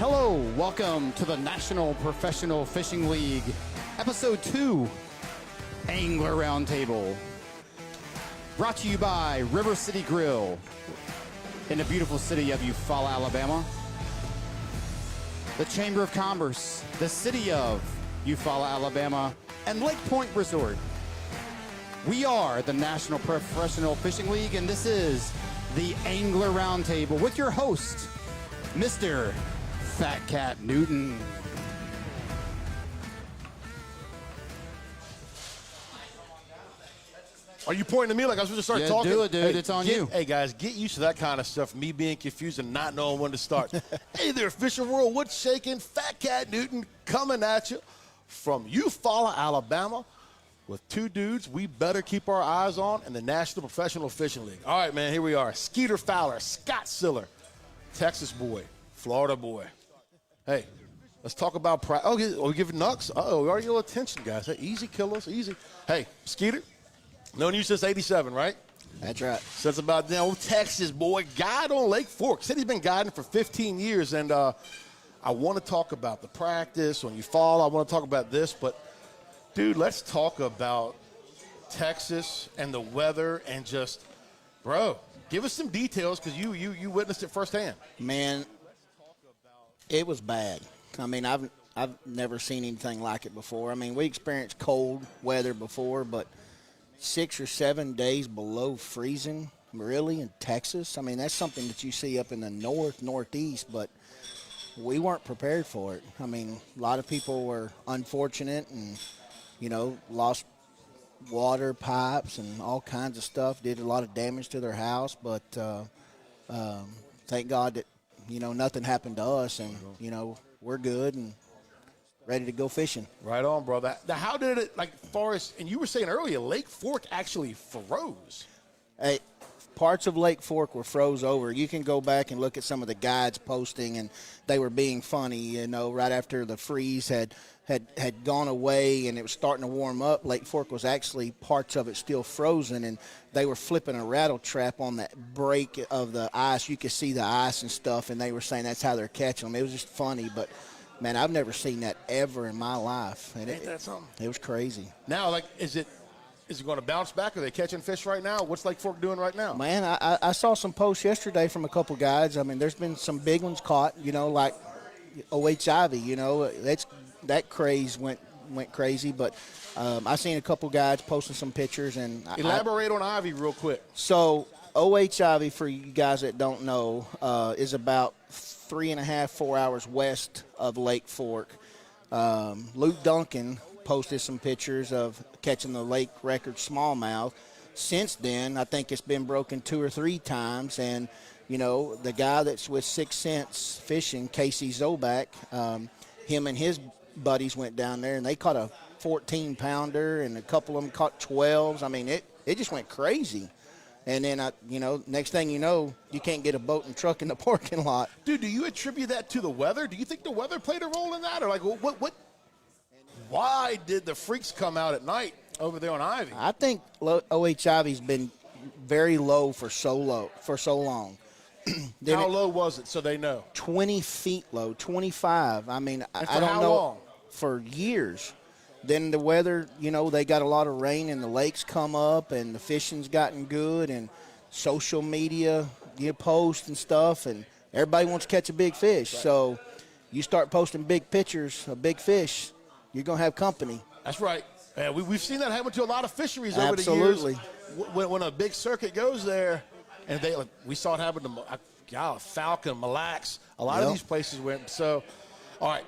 Hello, welcome to the National Professional Fishing League, Episode 2, Angler Roundtable. Brought to you by River City Grill in the beautiful city of Eufaula, Alabama. The Chamber of Commerce, the city of Eufaula, Alabama, and Lake Point Resort. We are the National Professional Fishing League, and this is the Angler Roundtable with your host, Mr. Fat Cat Newton. Are you pointing to me like I was supposed to start talking? Do it, dude. It's on you. Hey, guys, get used to that kind of stuff, me being confused and not knowing when to start. Hey there, fishing world. What's shaking? Fat Cat Newton coming at you from Eufaula, Alabama, with two dudes we better keep our eyes on in the National Professional Fishing League. All right, man, here we are. Skeeter Fowler, Scott Siller, Texas boy, Florida boy. Hey, let's talk about practice. Oh, we giving nucks? Uh-oh, we already got attention, guys. Hey, easy, killers, easy. Hey, Skeeter. Known you since '87, right? That's right. Since about the old Texas boy, guide on Lake Fork. Said he's been guiding for 15 years, and I want to talk about the practice when you fall. I want to talk about this, but dude, let's talk about Texas and the weather and just, bro, give us some details because you witnessed it firsthand. Man, it was bad. I mean, I've never seen anything like it before. I mean, we experienced cold weather before, but 6 or 7 days below freezing, really, in Texas. I mean, that's something that you see up in the northeast, but we weren't prepared for it. I mean, a lot of people were unfortunate and, lost water pipes and all kinds of stuff, did a lot of damage to their house, but thank God that, nothing happened to us, and, we're good and ready to go fishing. Right on, bro. How did it, Forrest, and you were saying earlier, Lake Fork actually froze. Hey, parts of Lake Fork were froze over. You can go back and look at some of the guides posting, and they were being funny, right after the freeze had gone away and it was starting to warm up. Lake Fork was actually parts of it still frozen, and they were flipping a rattle trap on that break of the ice. You could see the ice and stuff, and they were saying that's how they're catching them. It was just funny, but man, I've never seen that ever in my life. And Ain't that something? It was crazy. Now, is it going to bounce back? Are they catching fish right now? What's Lake Fork doing right now? Man, I saw some posts yesterday from a couple guides. I mean, there's been some big ones caught, like O.H. Ivy, that craze went crazy. But I seen a couple guides posting some pictures. And Elaborate on Ivy real quick. So O.H. Ivy, for you guys that don't know, is about 3.5, 4 hours west of Lake Fork. Luke Duncan posted some pictures of catching the lake record smallmouth. Since then, I think it's been broken 2 or 3 times. And, the guy that's with 6 Cents Fishing, Casey Zoback, him and his buddies went down there, and they caught a 14-pounder, and a couple of them caught 12s. I mean, it just went crazy. And then, next thing you know, you can't get a boat and truck in the parking lot. Dude, do you attribute that to the weather? Do you think the weather played a role in that? Or, what? Why did the freaks come out at night over there on Ivy? I think O.H. Ivy's been very low for so long. How low was it, so they know? 20 feet low, 25. I mean, I don't how know. Long? For years. Then the weather, they got a lot of rain and the lakes come up and the fishing's gotten good and social media, post and stuff, and everybody wants to catch a big fish. Right. So you start posting big pictures of big fish, you're going to have company. That's right. And we've seen that happen to a lot of fisheries over the years. Absolutely. When a big circuit goes there, and we saw it happen to Falcon, Mille Lacs, a lot of these places went. So, all right.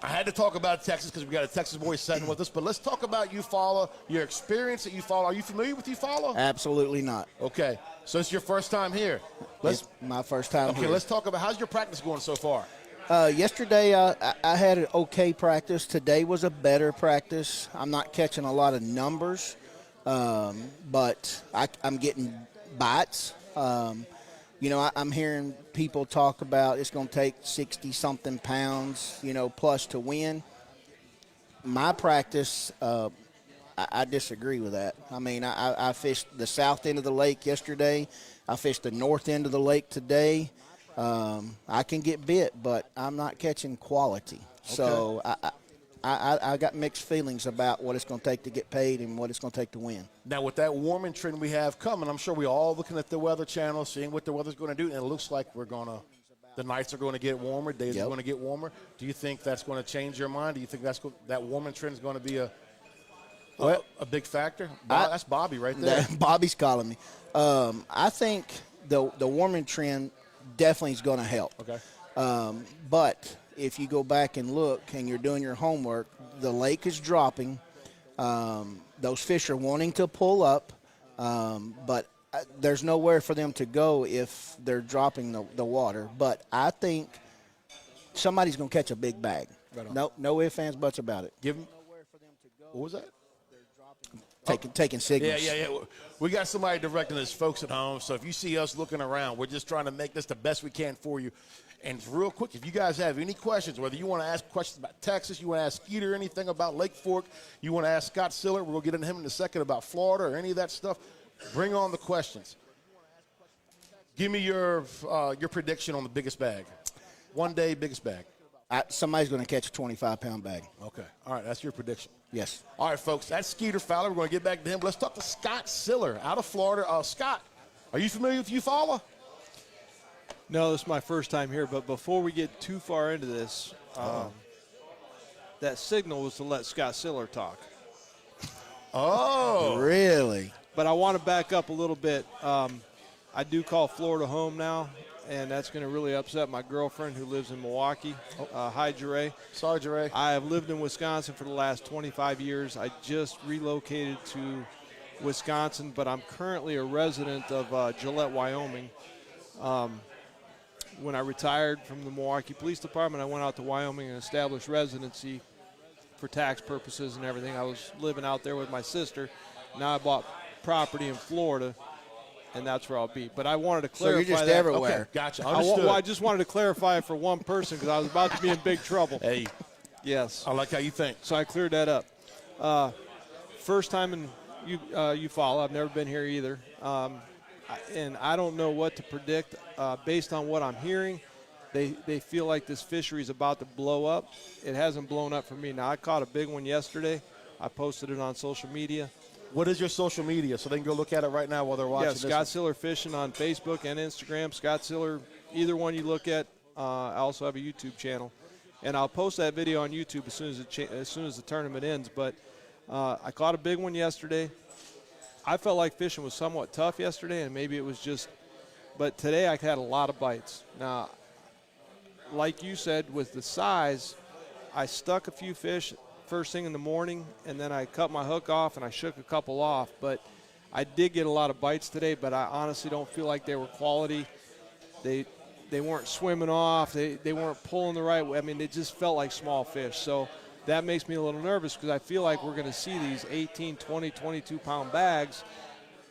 I had to talk about Texas because we got a Texas boy sitting with us, but let's talk about Eufaula, your experience at Eufaula. Are you familiar with Eufaula? Absolutely not. Okay, so it's your first time here. It's my first time here. Okay, let's talk about how's your practice going so far? Yesterday I had an okay practice. Today was a better practice. I'm not catching a lot of numbers, but I'm getting bites. I'm hearing people talk about it's going to take 60-something pounds, plus to win. My practice, I disagree with that. I mean, I fished the south end of the lake yesterday. I fished the north end of the lake today. I can get bit, but I'm not catching quality. Okay. So I got mixed feelings about what it's going to take to get paid and what it's going to take to win. Now, with that warming trend we have coming, I'm sure we're all looking at the Weather Channel, seeing what the weather's going to do, and it looks like the nights are going to get warmer, days are going to get warmer. Do you think that's going to change your mind? Do you think that warming trend is going to be a big factor? That's Bobby right there. Bobby's calling me. I think the warming trend definitely is going to help. Okay. But if you go back and look and you're doing your homework, the lake is dropping. Those fish are wanting to pull up, but there's nowhere for them to go if they're dropping the water. But I think somebody's going to catch a big bag. Right, no ifs, ands, buts about it. Give them nowhere for them to go. What was that? Taking signals. Yeah. We got somebody directing us, folks at home. So if you see us looking around, we're just trying to make this the best we can for you. And real quick, if you guys have any questions, whether you want to ask questions about Texas, you want to ask Skeeter anything about Lake Fork, you want to ask Scott Siller, we'll get into him in a second about Florida or any of that stuff, bring on the questions. Give me your prediction on the biggest bag. One day, biggest bag. Somebody's going to catch a 25-pound bag. Okay. All right, that's your prediction. Yes. All right, folks, that's Skeeter Fowler. We're going to get back to him. Let's talk to Scott Siller out of Florida. Scott, are you familiar with Eufaula? No, this is my first time here, but before we get too far into this, that signal was to let Scott Siller talk. Oh. Really? But I want to back up a little bit. I do call Florida home now, and that's going to really upset my girlfriend who lives in Milwaukee. Hi, Jeray. Sorry, Jeray. I have lived in Wisconsin for the last 25 years. I just relocated to Wisconsin, but I'm currently a resident of Gillette, Wyoming. When I retired from the Milwaukee Police Department, I went out to Wyoming and established residency for tax purposes and everything. I was living out there with my sister. Now I bought property in Florida, and that's where I'll be. But I wanted to clarify So you're just that. everywhere. Okay, gotcha. Understood. I just wanted to clarify it for one person because I was about to be in big trouble. Hey. Yes. I like how you think. So I cleared that up. First time in Eufaula. I've never been here either. And I don't know what to predict. Based on what I'm hearing, they feel like this fishery is about to blow up. It hasn't blown up for me. Now, I caught a big one yesterday. I posted it on social media. What is your social media so they can go look at it right now while they're watching this? Scott Siller Fishing on Facebook and Instagram. Scott Siller, either one you look at. I also have a YouTube channel. And I'll post that video on YouTube as soon as the tournament ends. But I caught a big one yesterday. I felt like fishing was somewhat tough yesterday, and maybe it was just – but today I had a lot of bites. Now, like you said, with the size, I stuck a few fish first thing in the morning, and then I cut my hook off and I shook a couple off. But I did get a lot of bites today, but I honestly don't feel like they were quality. They weren't swimming off. They weren't pulling the right way. I mean, they just felt like small fish. So – that makes me a little nervous because I feel like we're going to see these 18, 20, 22-pound bags,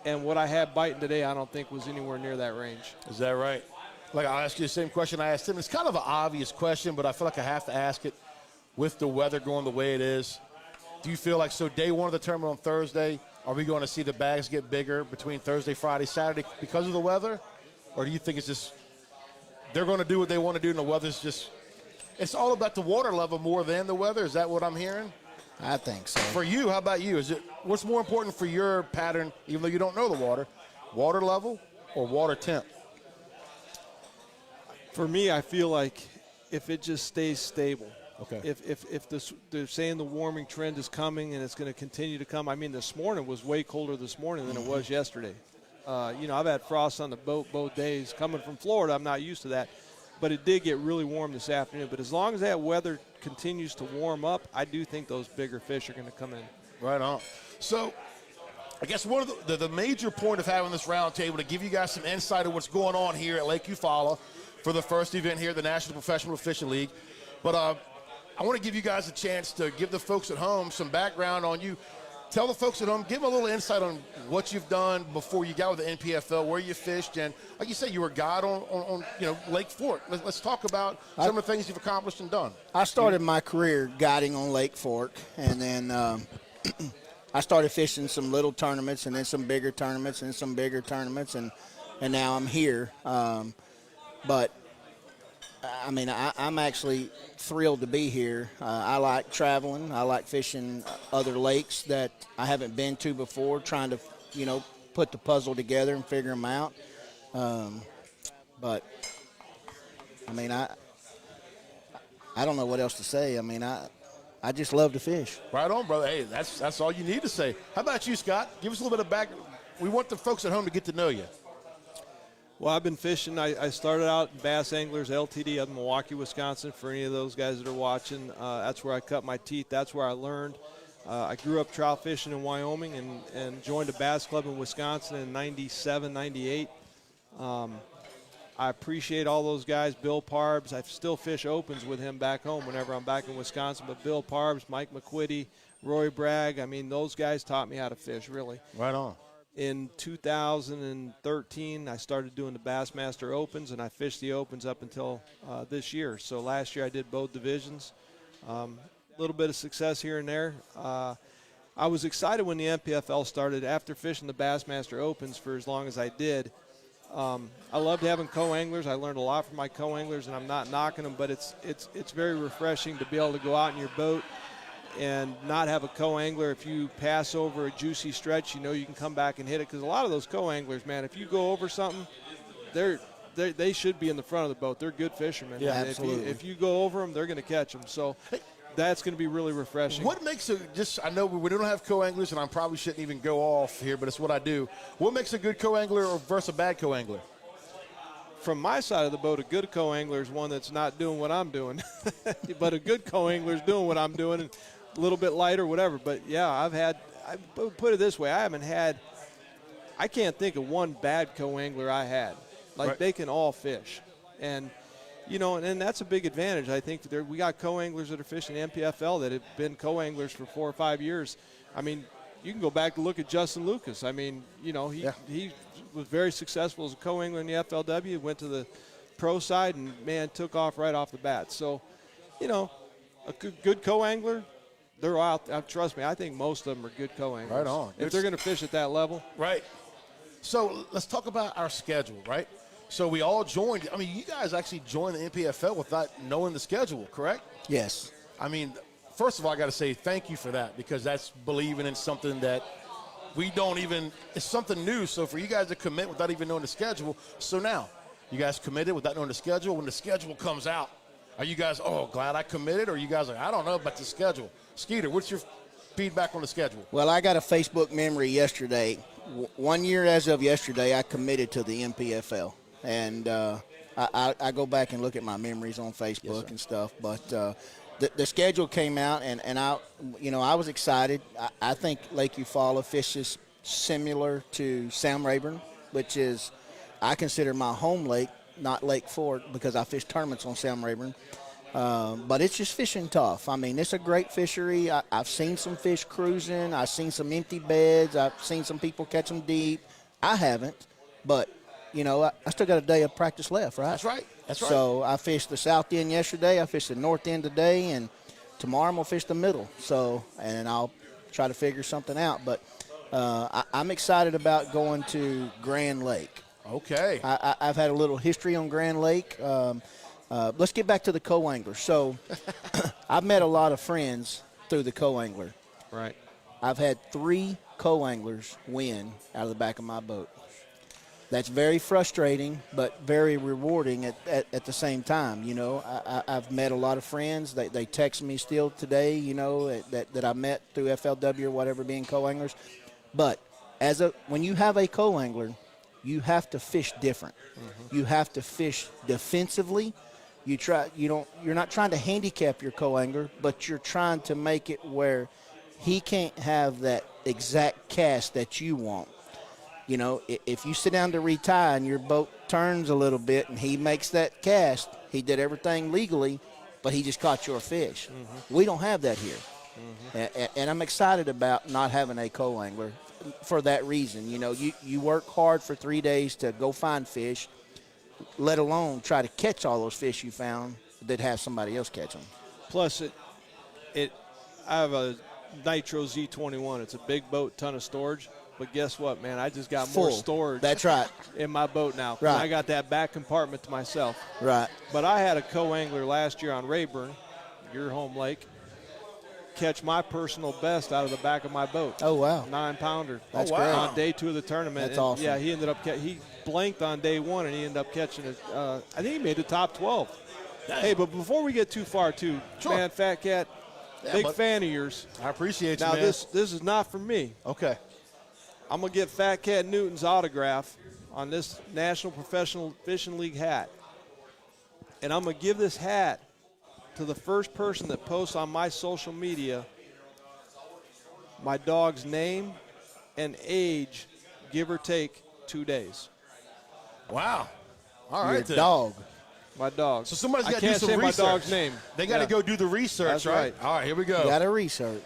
and what I had biting today I don't think was anywhere near that range. Is that right? Like, I'll ask you the same question I asked him. It's kind of an obvious question, but I feel like I have to ask it with the weather going the way it is. Do you feel like, so day one of the tournament on Thursday, are we going to see the bags get bigger between Thursday, Friday, Saturday because of the weather? Or do you think it's just they're going to do what they want to do and the weather's just – it's all about the water level more than the weather. Is that what I'm hearing? I think so. For you, how about you? What's more important for your pattern, even though you don't know the water level or water temp? For me, I feel like if it just stays stable. Okay. If they're saying the warming trend is coming and it's going to continue to come. I mean, this morning was way colder this morning than it was yesterday. I've had frost on the boat both days. Coming from Florida, I'm not used to that. But it did get really warm this afternoon. But as long as that weather continues to warm up, I do think those bigger fish are going to come in. Right on. So I guess one of the major point of having this roundtable to give you guys some insight of what's going on here at Lake Eufaula for the first event here at the National Professional Fishing League. But I want to give you guys a chance to give the folks at home some background on you. Tell the folks at home, give them a little insight on what you've done before you got with the NPFL, where you fished, and like you said, you were a guide on Lake Fork. Let's talk about some of the things you've accomplished and done. I started my career guiding on Lake Fork, and then I started fishing some little tournaments, and then some bigger tournaments, and some bigger tournaments, and now I'm here. But I mean, I'm actually thrilled to be here. I like traveling. I like fishing other lakes that I haven't been to before, trying to, put the puzzle together and figure them out. But, I mean, I don't know what else to say. I mean, I just love to fish. Right on, brother. Hey, that's all you need to say. How about you, Scott? Give us a little bit of back. We want the folks at home to get to know you. Well, I've been fishing. I started out in Bass Anglers Ltd. up in Milwaukee, Wisconsin. For any of those guys that are watching, that's where I cut my teeth. That's where I learned. I grew up trout fishing in Wyoming and joined a bass club in Wisconsin in 97, 98. I appreciate all those guys. Bill Parbs, I still fish opens with him back home whenever I'm back in Wisconsin. But Bill Parbs, Mike McQuitty, Roy Bragg, I mean, those guys taught me how to fish, really. Right on. In 2013, I started doing the Bassmaster Opens, and I fished the Opens up until this year. So last year I did both divisions. A little bit of success here and there. I was excited when the NPFL started. After fishing the Bassmaster Opens for as long as I did, I loved having co-anglers. I learned a lot from my co-anglers, and I'm not knocking them, but it's very refreshing to be able to go out in your boat and not have a co-angler. If you pass over a juicy stretch, you can come back and hit it. Because a lot of those co-anglers, man, if you go over something, they should be in the front of the boat. They're good fishermen. Yeah, absolutely. If you go over them, they're going to catch them. So that's going to be really refreshing. What makes I know we don't have co-anglers, and I probably shouldn't even go off here, but it's what I do. What makes a good co-angler versus a bad co-angler? From my side of the boat, a good co-angler is one that's not doing what I'm doing. But a good co-angler is doing what I'm doing and a little bit lighter, whatever. But, yeah, I put it this way. I can't think of one bad co-angler I had. Like, right. They can all fish. And, and that's a big advantage. I think we got co-anglers that are fishing NPFL that have been co-anglers for 4 or 5 years. I mean, you can go back and look at Justin Lucas. I mean, he was very successful as a co-angler in the FLW, went to the pro side, and, man, took off right off the bat. So, a good co-angler, they're out. Trust me, I think most of them are good co-anglers. Right on. If they're going to fish at that level. Right. So let's talk about our schedule, right? So we all joined. I mean, you guys actually joined the NPFL without knowing the schedule, correct? Yes. I mean, first of all, I got to say thank you for that, because that's believing in something that we don't even – it's something new. So for you guys to commit without even knowing the schedule. So now you guys committed without knowing the schedule. When the schedule comes out, are you guys, glad I committed? Or are you guys like, I don't know about the schedule? Skeeter, what's your feedback on the schedule? Well, I got a Facebook memory yesterday. 1 year as of yesterday, I committed to the NPFL. And I go back and look at my memories on Facebook and stuff. But the schedule came out, and I was excited. I think Lake Eufaula fishes similar to Sam Rayburn, which is I consider my home lake, not Lake Fort, because I fish tournaments on Sam Rayburn. But it's just fishing tough. I mean, it's a great fishery. I've seen some fish cruising. I've seen some empty beds. I've seen some people catch them deep. I haven't, but, I still got a day of practice left, right? That's right. So I fished the south end yesterday. I fished the north end today, and tomorrow I'm going to fish the middle. And I'll try to figure something out. But I'm excited about going to Grand Lake. Okay. I've had a little history on Grand Lake. Let's get back to the co-angler. So I've met a lot of friends through the co-angler. Right. I've had 3 co-anglers win out of the back of my boat. That's very frustrating, but very rewarding at the same time. I've met a lot of friends. They text me still today, that I met through FLW or whatever, being co-anglers. But when you have a co-angler, you have to fish different. Mm-hmm. You have to fish defensively. You're not trying to handicap your co-angler, but you're trying to make it where he can't have that exact cast that you want. If you sit down to retie and your boat turns a little bit and he makes that cast, he did everything legally, but he just caught your fish. Mm-hmm. We don't have that here. Mm-hmm. And I'm excited about not having a co-angler for that reason. You work hard for 3 days to go find fish, let alone try to catch all those fish you found that have somebody else catch them. Plus, I have a Nitro Z21. It's a big boat, ton of storage. But guess what, man? I just got Full. more storage. That's right. In my boat now. Right. I got that back compartment to myself. Right. But I had a co-angler last year on Rayburn, your home lake, catch my personal best out of the back of my boat. Oh, wow. 9-pounder. That's wow. great. On day 2 of the tournament. That's And, awesome. Yeah, he ended up he blanked on day 1, and he ended up catching it. I think he made the top 12. Hey, but before we get too far, too, Sure. man, Fat Cat, big fan of yours. I appreciate you, Now, man. this is not for me. Okay. I'm going to get Fat Cat Newton's autograph on this National Professional Fishing League hat. And I'm going to give this hat to the first person that posts on my social media my dog's name and age, give or take 2 days. Wow. All Your right, then. dog. My dog. So somebody's I got to do can't some say research. my dog's name. They got to Yeah. go do the research, That's right? right. All right, here we go. Got to research.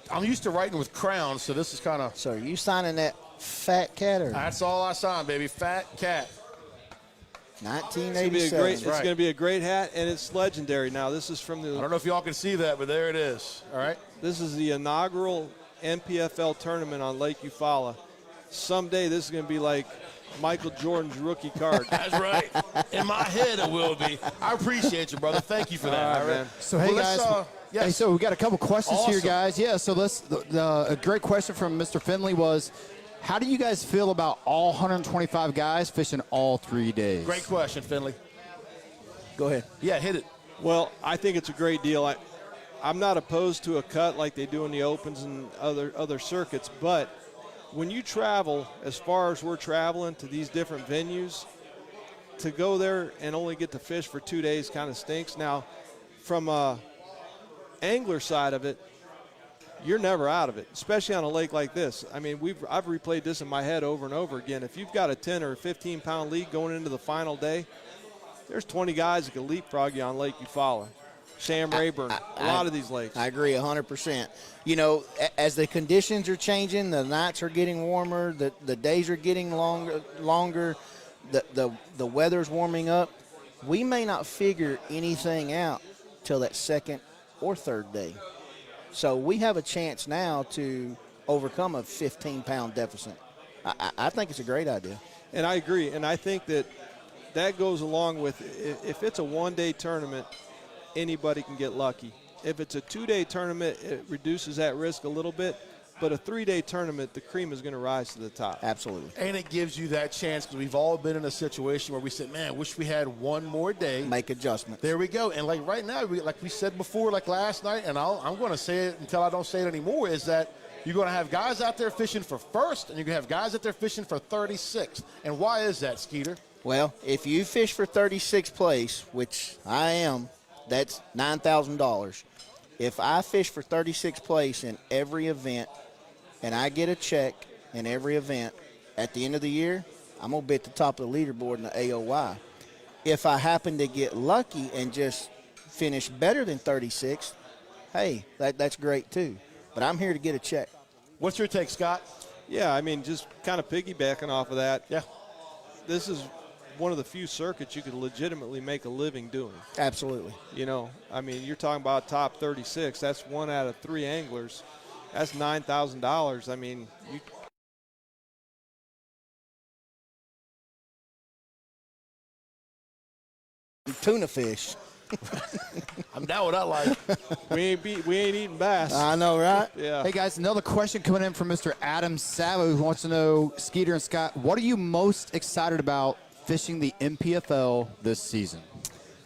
I'm used to writing with crowns, so this is kind of. So are you signing that Fat Cat or That's all I signed, baby. Fat Cat. 1987? It's going to be a great hat, and it's legendary. Now, this is from I the don't know if y'all can see that, but there it is. All right. This is the inaugural NPFL tournament on Lake Eufaula. Someday this is going to be like Michael Jordan's rookie card. That's right. In my head, it will be. I appreciate you, brother. Thank you for that. All right, All man. So, hey, Well, guys. let's, yes. Hey, so we got a couple questions here, Awesome. guys. Yeah, so a great question from Mr. Finley was, how do you guys feel about all 125 guys fishing all 3 days? Great question, Finley. Go ahead. Yeah, hit it. Well, I think it's a great deal. I'm not opposed to a cut like they do in the Opens and other circuits, but when you travel as far as we're traveling to these different venues, to go there and only get to fish for 2 days kind of stinks. Now, from a angler side of it, you're never out of it, especially on a lake like this. I mean, I've replayed this in my head over and over again. If you've got a 10 or 15-pound lead going into the final day, there's 20 guys that can leapfrog you on Lake Eufaula, Sam Rayburn, a lot of these lakes. I agree 100%. You know, as the conditions are changing, the nights are getting warmer, the days are getting longer, the weather's warming up. We may not figure anything out till that second or third day. So we have a chance now to overcome a 15-pound deficit. I think it's a great idea. And I agree. And I think that goes along with, if it's a one-day tournament, anybody can get lucky. If it's a 2-day tournament, it reduces that risk a little bit. But a 3-day tournament, the cream is going to rise to the top. Absolutely. And it gives you that chance because we've all been in a situation where we said, man, wish we had one more day. Make adjustments. There we go. And like right now, like we said before, like last night, and I'm going to say it until I don't say it anymore, is that you're going to have guys out there fishing for first, and you're going to have guys out there fishing for 36th. And why is that, Skeeter? Well, if you fish for 36th place, which I am, that's $9,000. If I fish for 36th place in every event, and I get a check in every event, at the end of the year, I'm going to be at the top of the leaderboard in the AOY. If I happen to get lucky and just finish better than 36th, hey, that's great too. But I'm here to get a check. What's your take, Scott? Yeah, I mean, just kind of piggybacking off of that. Yeah. This is one of the few circuits you could legitimately make a living doing. Absolutely. You know, I mean, you're talking about top 36. That's 1 out of 3 anglers. That's $9,000. I mean, you Tuna fish. I'm down with that. Like, we ain't eating bass. I know, right? Yeah. Hey, guys, another question coming in from Mr. Adam Savo, who wants to know, Skeeter and Scott, what are you most excited about fishing the NPFL this season?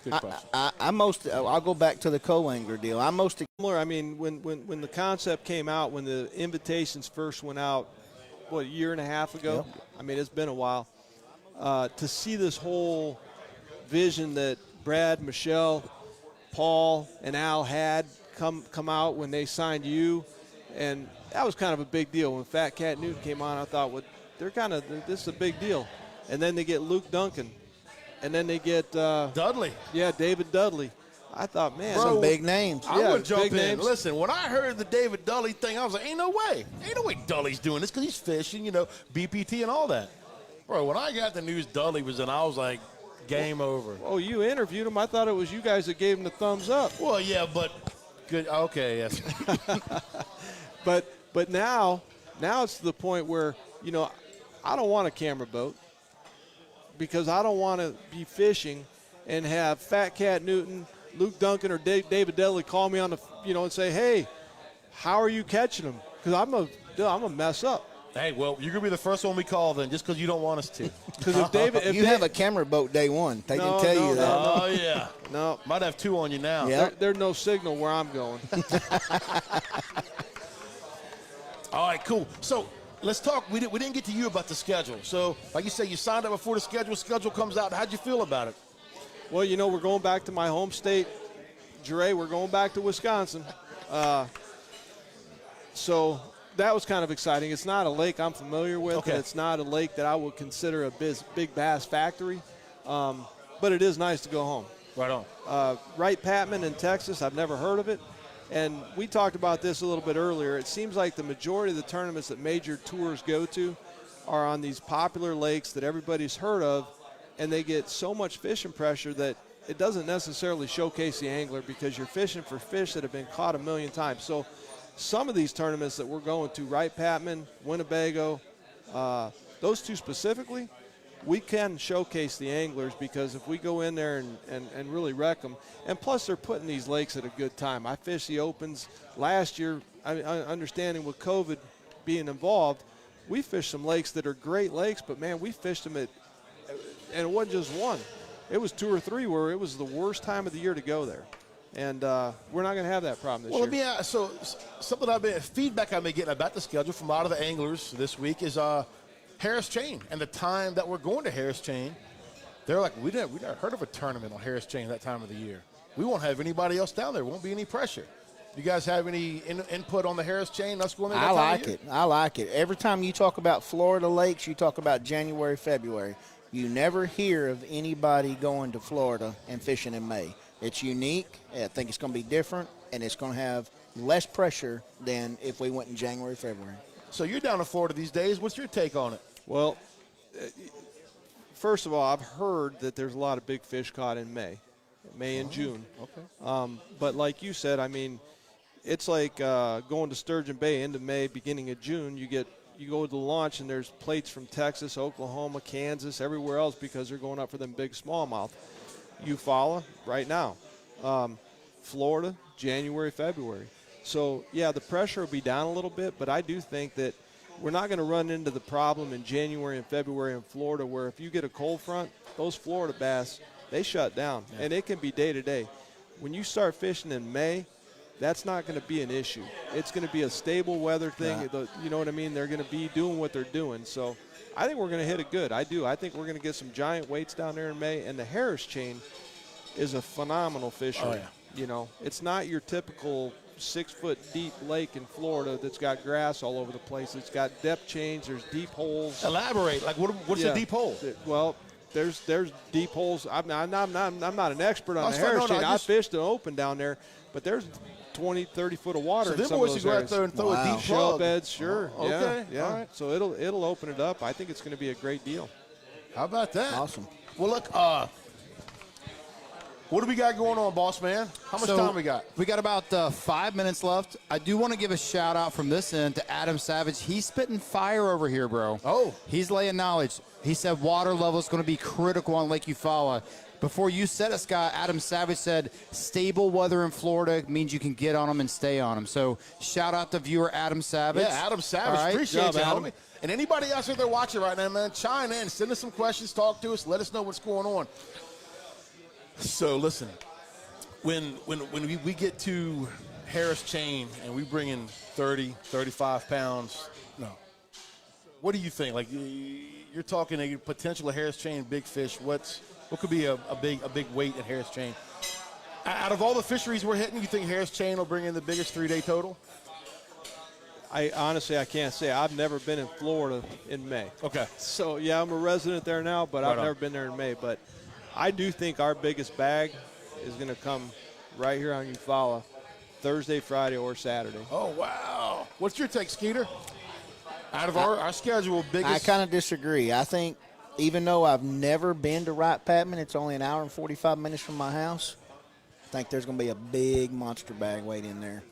good question. I'll go back to the co-angler deal. I'm most Similar. I mean, when the concept came out, when the invitations first went out, what, a year and a half ago? Yep. I mean, it's been a while. To see this whole vision that Brad, Michelle, Paul, and Al had come out when they signed you, and that was kind of a big deal. When Fat Cat Newton came on, I thought, well, this is a big deal. And then they get Luke Duncan, and then they get Dudley. Yeah, David Dudley. I thought, man, Bro, some big names. I Yeah, would jump big in. names. Listen, when I heard the David Dudley thing, I was like, ain't no way Dudley's doing this because he's fishing, BPT and all that. Bro, when I got the news Dudley was in, I was like, game over. oh, you interviewed him. I thought it was you guys that gave him the thumbs up. Well, yeah, but good. Okay, yes. But now Now it's to the point where, you know, I don't want a camera boat because I don't want to be fishing and have Fat Cat Newton, Luke Duncan, or David Dudley call me on the, you know, and say, hey, how are you catching them? Because I'm a mess up. Hey, well, you're going to be the first one we call then, just because you don't want us to. Because if you have a camera boat day one. They can tell you that. Oh, yeah. No. Might have 2 on you now. Yeah. There's no signal where I'm going. All right, cool. So let's talk. We didn't get to you about the schedule. So, like you said, you signed up before the schedule comes out. How'd you feel about it? Well, you know, we're going back to my home state, Dre. We're going back to Wisconsin. So that was kind of exciting. It's not a lake I'm familiar with. Okay. And it's not a lake that I would consider a big bass factory. But it is nice to go home. Right on. Wright Patman in Texas, I've never heard of it. And we talked about this a little bit earlier. It seems like the majority of the tournaments that major tours go to are on these popular lakes that everybody's heard of, and they get so much fishing pressure that it doesn't necessarily showcase the angler because you're fishing for fish that have been caught a million times. So some of these tournaments that we're going to, Wright Patman, Winnebago, those two specifically, we can showcase the anglers because if we go in there and really wreck them, and plus they're putting these lakes at a good time. I fished the Opens last year, understanding with COVID being involved, we fished some lakes that are great lakes, but man, we fished them and it wasn't just one. It was 2 or 3 where it was the worst time of the year to go there. And we're not going to have that problem this year. Let me ask, so something feedback I've been getting about the schedule from a lot of the anglers this week is Harris Chain and the time that we're going to Harris Chain. They're like, we never heard of a tournament on Harris Chain that time of the year. We won't have anybody else down there. Won't be any pressure. You guys have any input on the Harris Chain? Us going there that time I of year? I like it. Every time you talk about Florida lakes, you talk about January, February. You never hear of anybody going to Florida and fishing in May. It's unique. I think it's going to be different, and it's going to have less pressure than if we went in January, February. So you're down in Florida these days. What's your take on it? Well, first of all, I've heard that there's a lot of big fish caught in May and June. Okay. But like you said, I mean, it's like going to Sturgeon Bay into May, beginning of June. You go to the launch and there's plates from Texas, Oklahoma, Kansas, everywhere else because they're going up for them big smallmouth. Eufaula right now. Florida, January, February. So, yeah, the pressure will be down a little bit, but I do think that we're not going to run into the problem in January and February in Florida where if you get a cold front, those Florida bass, they shut down, and it can be day to day. When you start fishing in May, that's not going to be an issue. It's going to be a stable weather thing. Yeah. You know what I mean? They're going to be doing what they're doing. So I think we're going to hit it good. I do. I think we're going to get some giant weights down there in May, and the Harris Chain is a phenomenal fishery. Oh, yeah. You know, it's not your typical 6-foot deep lake in Florida that's got grass all over the place. It's got depth change. There's deep holes. Elaborate. Like, what's a deep hole? Well, there's deep holes. I'm not an expert on the Harris Chain. I fished an open down there, but there's 20, 30 foot of water in some of those go areas. out there and throw a deep shell plug. beds, sure. Oh, okay. Yeah. All right. So it'll open it up. I think it's going to be a great deal. How about that? Awesome. Well, look, what do we got going on, boss man? How much time we got? We got about 5 minutes left. I do want to give a shout out from this end to Adam Savage. He's spitting fire over here, bro. Oh. He's laying knowledge. He said water level is going to be critical on Lake Eufaula. Before you said it, Scott, Adam Savage said stable weather in Florida means you can get on them and stay on them. So shout out to viewer Adam Savage. Yeah, Adam Savage. All right. Appreciate you, Adam. homie. And anybody else out there watching right now, man, chime in. Send us some questions. Talk to us. Let us know what's going on. So, listen, when we get to Harris Chain and we bring in 30, 35 pounds, no. What do you think? Like, you're talking a potential Harris Chain big fish. What could be a big weight at Harris Chain? Out of all the fisheries we're hitting, you think Harris Chain will bring in the biggest 3-day total? I honestly can't say. I've never been in Florida in May. Okay. So, yeah, I'm a resident there now, but I've never been there in May. But I do think our biggest bag is going to come right here on Eufaula Thursday, Friday, or Saturday. Oh, wow. What's your take, Skeeter? Out of our schedule, biggest. I kind of disagree. I think even though I've never been to Wright Patman, it's only an hour and 45 minutes from my house, I think there's going to be a big monster bag weight in there.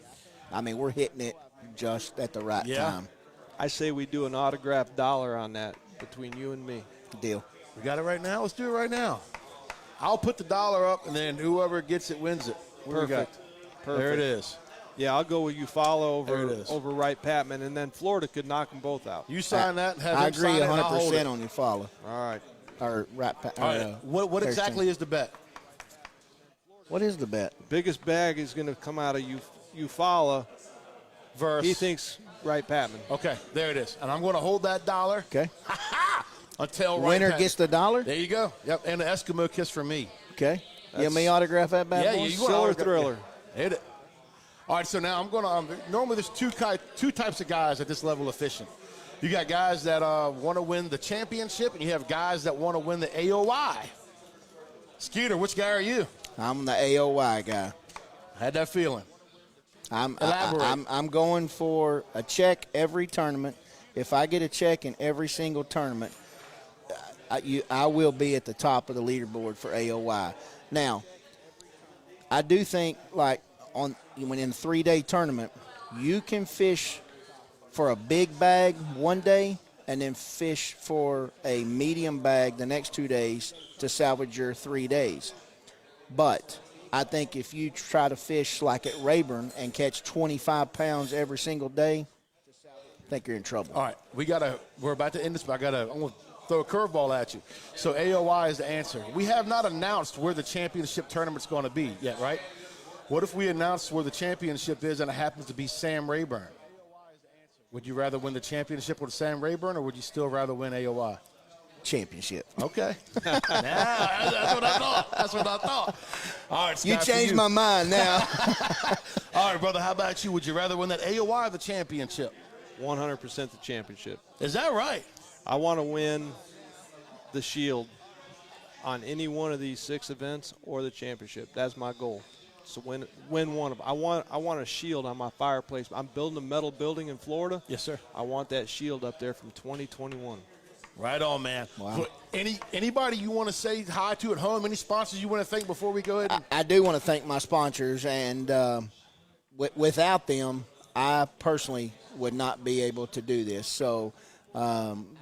I mean, we're hitting it just at the right time. I say we do an autographed dollar on that between you and me. Deal. We got it right now? Let's do it right now. I'll put the dollar up, and then whoever gets it wins it. What do we got? Perfect. There it is. Yeah, I'll go with Eufaula There it is. over Wright Patman, and then Florida could knock them both out. You sign that and have I him agree sign it, and I'll hold 100% it. on Eufaula. All right. Or right. All right. What exactly is the bet? What is the bet? Biggest bag is going to come out of Eufaula. Versus. He thinks Wright Patman. Okay, there it is. And I'm going to hold that dollar. Okay. Until Winner Wright gets the dollar? There you go. Yep, and an Eskimo kiss from me. Okay. You me autograph that bad boy? Yeah, you Siller Thriller. Hit it. All right, so now I'm going to normally there's two types of guys at this level of fishing. You got guys that want to win the championship, and you have guys that want to win the AOI. Skeeter, which guy are you? I'm the AOY guy. I had that feeling. Elaborate. I'm going for a check every tournament. If I get a check in every single tournament, I will be at the top of the leaderboard for AOY. Now, I do think when in a 3-day tournament, you can fish for a big bag one day and then fish for a medium bag the next 2 days to salvage your 3 days. But I think if you try to fish like at Rayburn and catch 25 pounds every single day, I think you're in trouble. All right, we're about to end this, but I'm going to throw a curveball at you. So AOI is the answer. We have not announced where the championship tournament's going to be yet, right? What if we announce where the championship is and it happens to be Sam Rayburn? Would you rather win the championship with Sam Rayburn, or would you still rather win AOI? Championship. Okay. That's what I thought. All right, Scott, You changed my mind now. All right, brother, how about you? Would you rather win that AOI or the championship? 100% the championship. Is that right? I want to win the Shield on any one of these 6 events or the championship. That's my goal. So win one of them. I want a shield on my fireplace. I'm building a metal building in Florida. Yes, sir. I want that shield up there from 2021. Right on, man. Wow. Anybody you want to say hi to at home? Any sponsors you want to thank before we go ahead? I do want to thank my sponsors, and without them, I personally would not be able to do this. So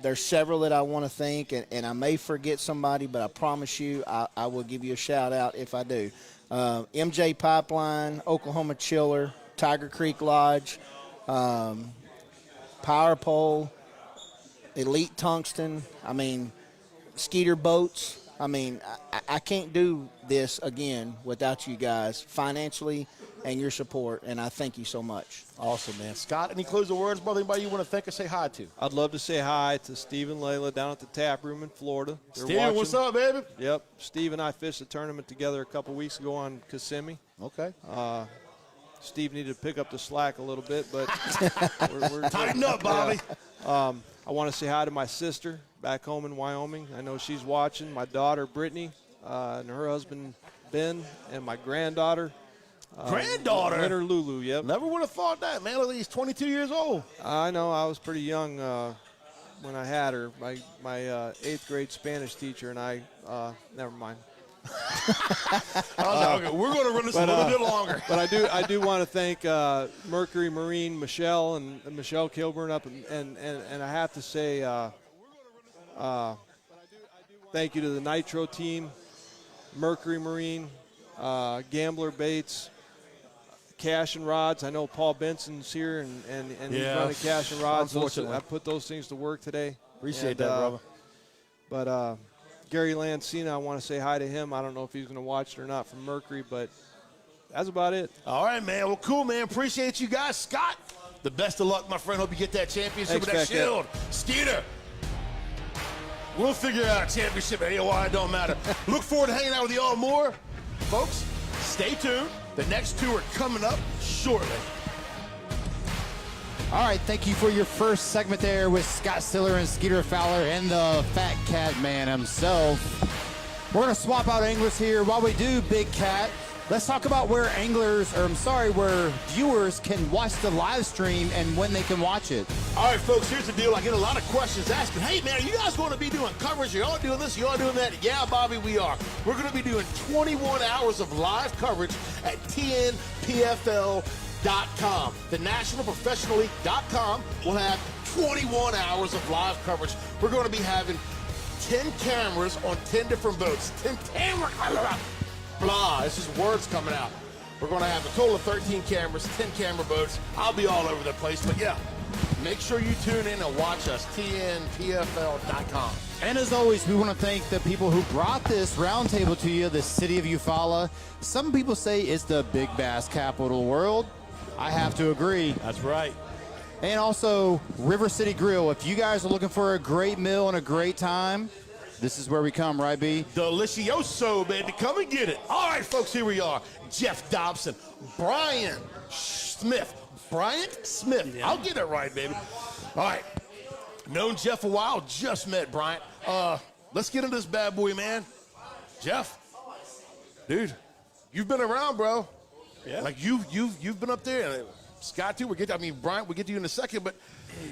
there's several that I want to thank, and I may forget somebody, but I promise you I will give you a shout-out if I do. MJ Pipeline, Oklahoma Chiller, Tiger Creek Lodge, Power Pole, Elite Tungsten, Skeeter Boats. I can't do this again without you guys financially and your support, and I thank you so much. Awesome, man. Scott, any closing words, brother? Anybody you want to thank or say hi to? I'd love to say hi to Steve and Layla down at the tap room in Florida. Steve, what's up, baby? Yep. Steve and I fished a tournament together a couple weeks ago on Kissimmee. Okay. Steve needed to pick up the slack a little bit, but we're Tighten up, Bobby. Yeah. I want to say hi to my sister back home in Wyoming. I know she's watching. My daughter, Brittany, and her husband, Ben, and my granddaughter. Granddaughter? Winter Lulu, yep. Never would have thought that, man. Look, he's 22 years old. I know. I was pretty young when I had her. My 8th grade Spanish teacher and I, never mind. I was like, okay, we're going to run this a little bit longer. But I do want to thank Mercury Marine, Michelle, and Michelle Kilburn up, and I have to say thank you to the Nitro team, Mercury Marine, Gambler Baits, Cash and Rods. I know Paul Benson's here, and he's running Cash and Rods. Unfortunately. I put those things to work today. Appreciate that, brother. But Gary Lancina, I want to say hi to him. I don't know if he's going to watch it or not from Mercury, but that's about it. All right, man. Well, cool, man. Appreciate you guys. Scott, the best of luck, my friend. Hope you get that championship with that shield. Skeeter, we'll figure out a championship at AOI. It don't matter. Look forward to hanging out with you all more. Folks, stay tuned. The next 2 are coming up shortly. All right, thank you for your first segment there with Scott Siller and Skeeter Fowler and the Fat Cat Man himself. We're going to swap out anglers here. While we do, Big Cat, let's talk about where where viewers can watch the live stream and when they can watch it. All right, folks, here's the deal. I get a lot of questions asking, hey, man, are you guys going to be doing coverage? Are y'all doing this? Are y'all doing that? Yeah, Bobby, we are. We're going to be doing 21 hours of live coverage at TNPFL.com. The National Professional League.com will have 21 hours of live coverage. We're going to be having 10 cameras on 10 different boats. 10 cameras. Blah. It's just words coming out. We're going to have a total of 13 cameras, 10 camera boats. I'll be all over the place. But, yeah, make sure you tune in and watch us, TNPFL.com. And as always, we want to thank the people who brought this roundtable to you, the city of Eufaula. Some people say it's the big bass capital of the world. I have to agree. That's right. And also, River City Grill. If you guys are looking for a great meal and a great time, this is where we come, right, B? Delicioso, baby. Come and get it. All right, folks, here we are. Jeff Dobson, Brian Smith. Bryant Smith. Yeah. I'll get it right, baby. All right. Known Jeff a while, just met Bryant. Let's get into this bad boy, man. Jeff, dude, you've been around, bro. Yeah. Like you've been up there. Scott too. Bryant, we'll get to you in a second, but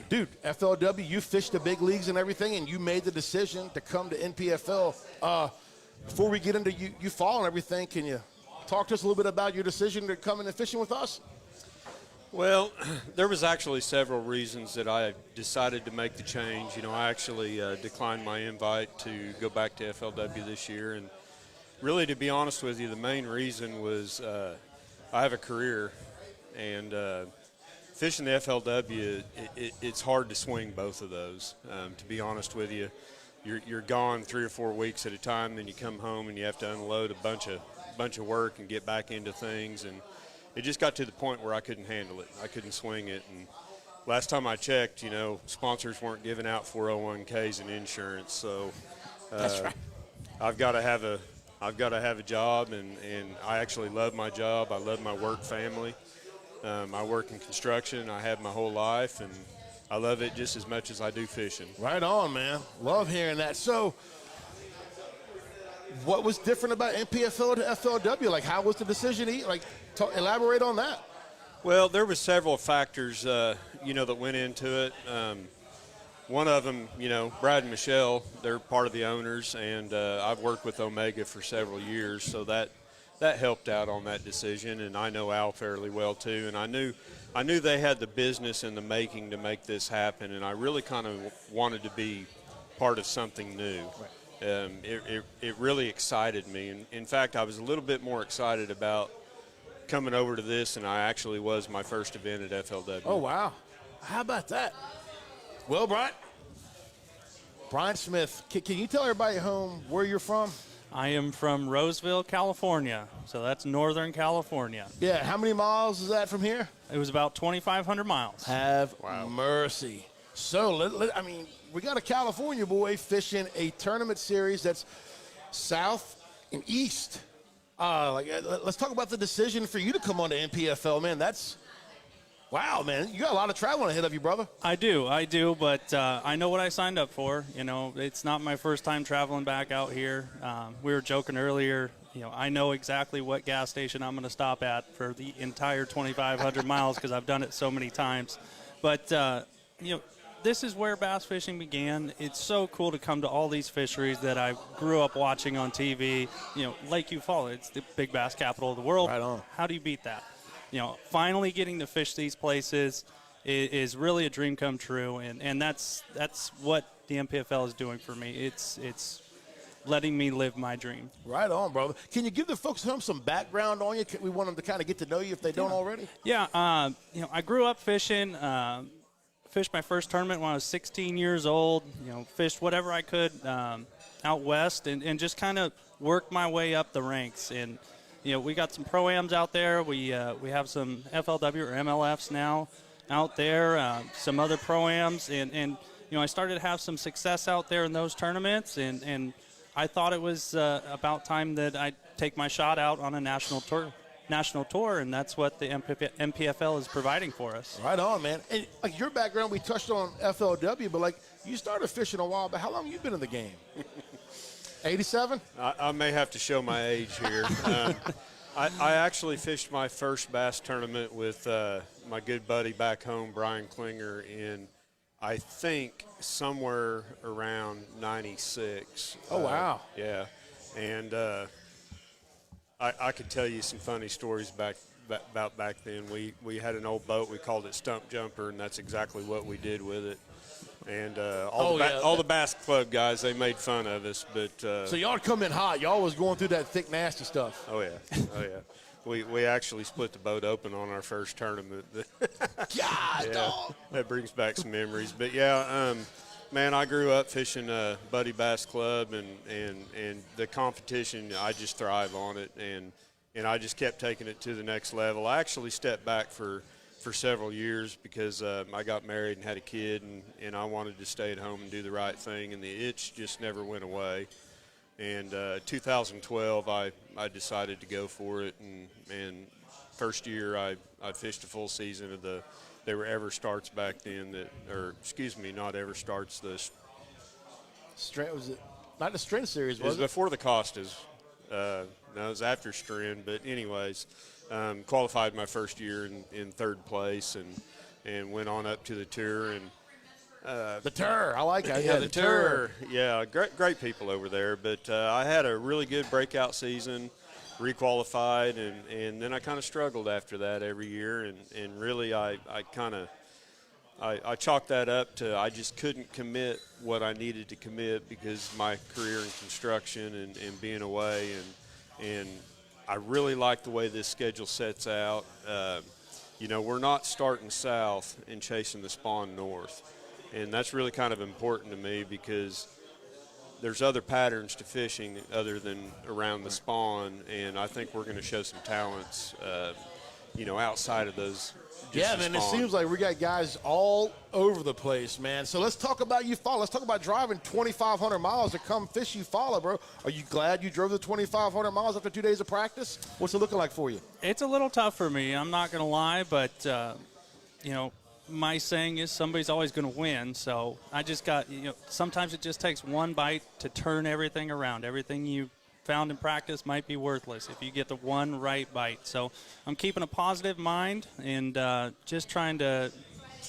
dude, FLW, you fished the big leagues and everything, and you made the decision to come to NPFL. Before we get into Eufaula and everything, can you talk to us a little bit about your decision to come in and fishing with us? Well, there was actually several reasons that I decided to make the change. You know, I actually declined my invite to go back to FLW this year, and really, to be honest with you, the main reason was I have a career, and fishing the FLW, it's hard to swing both of those. To be honest with you, you're gone 3 or 4 weeks at a time, then you come home and you have to unload a bunch of work and get back into things, and it just got to the point where I couldn't handle it. I couldn't swing it, and last time I checked, you know, sponsors weren't giving out 401ks and insurance, so That's right. I've got to have a job, and I actually love my job. I love my work family. I work in construction. I have my whole life, and I love it just as much as I do fishing. Right on, man. Love hearing that. So, what was different about NPFL to FLW? Like, how was the decision? Elaborate on that. Well, there were several factors, you know, that went into it. One of them, you know, Brad and Michelle, they're part of the owners, and I've worked with Omega for several years, so that helped out on that decision. And I know Al fairly well too, and I knew they had the business in the making to make this happen, and I really kind of wanted to be part of something new. It really excited me, and in fact, I was a little bit more excited about coming over to this than I actually was my first event at FLW. Oh wow, how about that? Well, Brian Smith, can you tell everybody at home where you're from? I am from Roseville, California, so that's Northern California. Yeah, how many miles is that from here? It was about 2,500 miles. Have mercy. So, we got a California boy fishing a tournament series that's south and east. Let's talk about the decision for you to come on to NPFL, man. Wow, man, you got a lot of traveling ahead of you, brother. I do, but I know what I signed up for. You know, it's not my first time traveling back out here. We were joking earlier, you know, I know exactly what gas station I'm going to stop at for the entire 2,500 miles because I've done it so many times. But, you know, this is where bass fishing began. It's so cool to come to all these fisheries that I grew up watching on TV. You know, Lake Eufaula, it's the big bass capital of the world. Right on. How do you beat that? You know, finally getting to fish these places is really a dream come true, and that's what the NPFL is doing for me. It's letting me live my dream. Right on, brother. Can you give the folks at home some background on you? We want them to kind of get to know you if they don't already. Yeah, you know, I grew up fishing. Fished my first tournament when I was 16 years old. You know, fished whatever I could out west, and just kind of worked my way up the ranks. And you know, we got some pro-ams out there. We have some FLW or MLFs now out there, some other pro-ams, and you know, I started to have some success out there in those tournaments, and I thought it was about time that I'd take my shot out on a national tour, and that's what the NPFL is providing for us. Right on, man. And like your background, we touched on FLW, but like you started fishing a while, but how long have you been in the game? 87? I may have to show my age here. I actually fished my first bass tournament with my good buddy back home, Brian Klinger, in I think somewhere around 96. Oh, wow. Yeah. And I could tell you some funny stories about back then. We had an old boat. We called it Stump Jumper, and that's exactly what we did with it. And all the Bass Club guys, they made fun of us. But so y'all come in hot. Y'all was going through that thick, nasty stuff. Oh, yeah. Oh, yeah. We actually split the boat open on our first tournament. God, dog. That brings back some memories. But, yeah, man, I grew up fishing Buddy Bass Club, and the competition, I just thrive on it. And I just kept taking it to the next level. I actually stepped back for several years because I got married and had a kid, and I wanted to stay at home and do the right thing, and the itch just never went away. And 2012, I decided to go for it, and first year I fished a full season of they were Ever Starts back then, not Ever Starts, Was it not the String Series, was it? Before the Costas. No, it was after Strin, but anyways, qualified my first year in third place and went on up to the tour. And the tour, I like it. Yeah, the tour. Yeah, great people over there. But I had a really good breakout season, requalified, and then I kind of struggled after that every year. And really I chalked that up to I just couldn't commit what I needed to commit because my career in construction and being away. And I really like the way this schedule sets out. We're not starting south and chasing the spawn north. And that's really kind of important to me because there's other patterns to fishing other than around the spawn. And I think we're going to show some talents, outside of those. Yeah, man, it seems like we got guys all over the place, man. So let's talk about Eufaula. Let's talk about driving 2,500 miles to come fish Eufaula, bro. Are you glad you drove the 2,500 miles after 2 days of practice? What's it looking like for you? It's a little tough for me. I'm not going to lie, but, my saying is somebody's always going to win. So I just got, sometimes it just takes one bite to turn everything around. Everything you found in practice might be worthless if you get the one right bite. So I'm keeping a positive mind and just trying to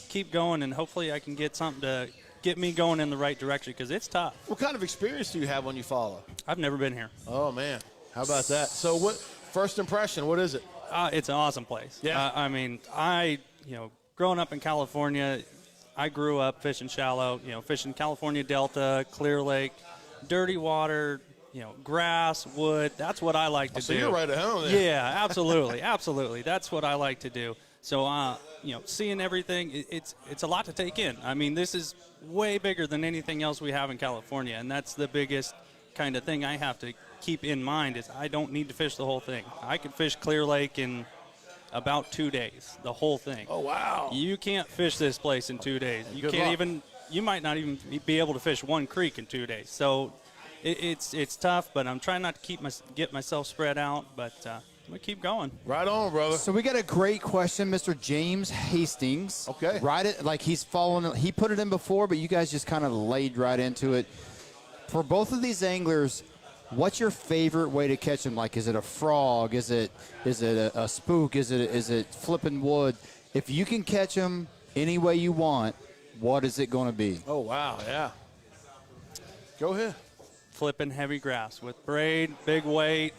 keep going, and hopefully I can get something to get me going in the right direction because it's tough. What kind of experience do you have on Eufaula? I've never been here. Oh, man. How about that? So what first impression, what is it? It's an awesome place. Yeah. Growing up in California, I grew up fishing shallow, fishing California Delta, Clear Lake, dirty water, grass, wood. That's what I like to do. So you're right at home then. Yeah, absolutely. Absolutely. That's what I like to do. So, seeing everything, it's a lot to take in. I mean, this is way bigger than anything else we have in California, and that's the biggest kind of thing I have to keep in mind is I don't need to fish the whole thing. I can fish Clear Lake in about 2 days, the whole thing. Oh, wow. You can't fish this place in 2 days. You might not even be able to fish one creek in 2 days. So it's tough, but I'm trying not to get myself spread out, but I'm going to keep going. Right on, brother. So we got a great question, Mr. James Hastings. Okay. He put it in before, but you guys just kind of laid right into it. For both of these anglers, what's your favorite way to catch them? Like, is it a frog? Is it a spook? Is it flipping wood? If you can catch them any way you want, what is it going to be? Oh, wow, yeah. Go ahead. Flipping heavy grass with braid, big weight.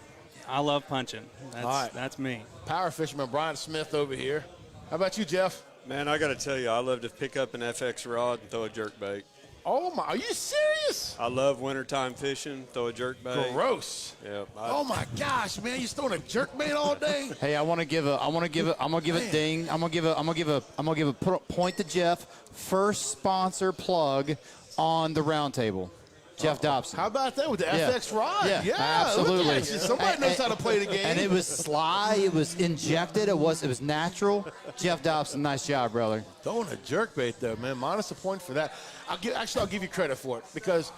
I love punching. right. That's me. Power fisherman Brian Smith over here. How about you, Jeff? Man, I got to tell you, I love to pick up an FX rod and throw a jerkbait. Oh, my. Are you serious? I love wintertime fishing, throw a jerkbait. Gross. Yeah. Oh, my gosh, man. You throwing a jerkbait all day? Hey, I'm gonna give a ding. I'm gonna give a point to Jeff. First sponsor plug on the RoundTable. Jeff Dobson. How about that with the Yeah. FX rod? Yeah, Look absolutely. at you. Somebody knows how to play the game. And it was sly. It was injected. It was natural. Jeff Dobson, nice job, brother. Throwing a jerkbait, though, man. Minus a point for that. I'll give you credit for it because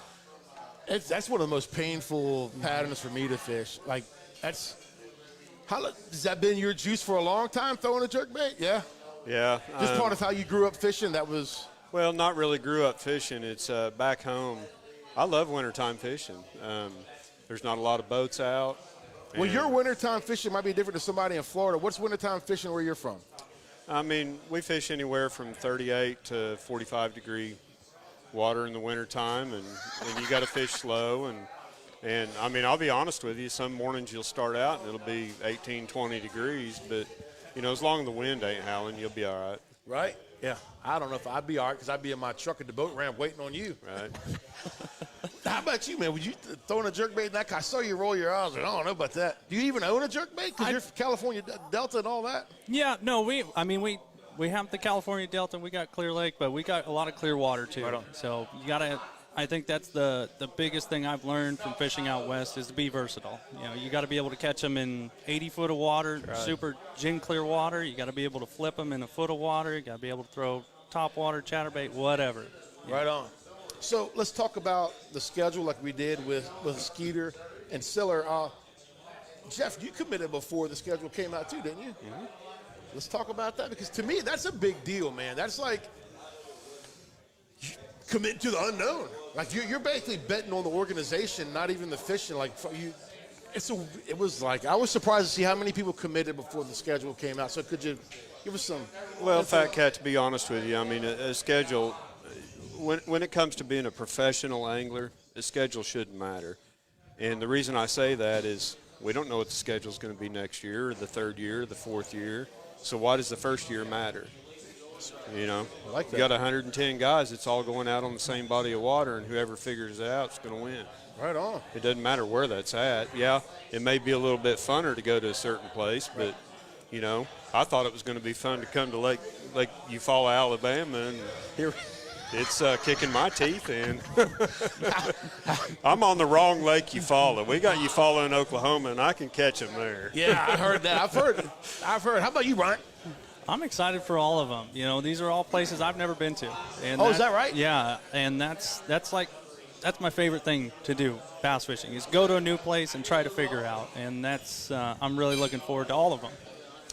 that's one of the most painful patterns for me to fish. Like, has that been your juice for a long time, throwing a jerkbait? Yeah? Yeah. Just part of how you grew up fishing, that was... Well, not really grew up fishing. It's back home. I love wintertime fishing. There's not a lot of boats out. Well, your wintertime fishing might be different than somebody in Florida. What's wintertime fishing where you're from? I mean, we fish anywhere from 38 to 45-degree water in the wintertime, and you got to fish slow. And I mean, I'll be honest with you, some mornings you'll start out and it'll be 18, 20 degrees, but you know, as long as the wind ain't howling, you'll be all right. Right? Yeah. I don't know if I'd be all right because I'd be in my truck at the boat ramp waiting on you. Right. How about you, man? Would you throw in a jerkbait? I saw you roll your eyes. I don't know about that. Do you even own a jerkbait? Because you're from California Delta and all that. Yeah, no, we have the California Delta, we got Clear Lake, but we got a lot of clear water too. Right on. So you gotta. I think that's the biggest thing I've learned from fishing out west is to be versatile. You know, you got to be able to catch them in 80 foot of water, super gin clear water. You got to be able to flip them in a foot of water. You got to be able to throw top water, chatterbait, whatever. Right on. So let's talk about the schedule like we did with Skeeter and Siller. Jeff, you committed before the schedule came out too, didn't you? Mm-hmm. Let's talk about that because to me that's a big deal, man. That's like committing to the unknown. Like you're basically betting on the organization, not even the fishing. Like you, it was like I was surprised to see how many people committed before the schedule came out. So could you give us some? Well, Fat Cat, to be honest with you, I mean a schedule. When it comes to being a professional angler, the schedule shouldn't matter. And the reason I say that is we don't know what the schedule is going to be next year, or the third year, or the fourth year. So why does the first year matter? You know, I like that. You got 110 guys. It's all going out on the same body of water, and whoever figures it out is going to win. Right on. It doesn't matter where that's at. Yeah, it may be a little bit funner to go to a certain place, but, you know, I thought it was going to be fun to come to Lake Eufaula, Alabama, and here it's kicking my teeth in. I'm on the wrong Lake Eufaula. We got Eufaula in Oklahoma, and I can catch them there. Yeah, I heard that. I've heard. How about you, Brian? I'm excited for all of them. You know, these are all places I've never been to. And is that right? Yeah, and that's my favorite thing to do, bass fishing, is go to a new place and try to figure out. And that's I'm really looking forward to all of them.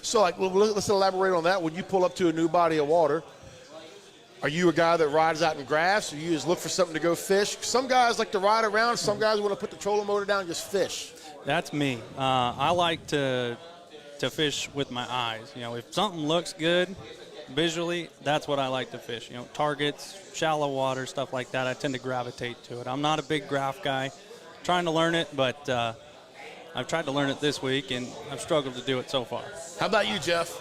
So, let's elaborate on that. When you pull up to a new body of water, are you a guy that rides out in grass, or you just look for something to go fish? Some guys like to ride around. Some guys want to put the trolling motor down and just fish. That's me. I like to fish with my eyes. You know, if something looks good visually, that's what I like to fish. You know, targets, shallow water, stuff like that. I tend to gravitate to it. I'm not a big graph guy. Trying to learn it, but I've tried to learn it this week, and I've struggled to do it so far. How about you, Jeff?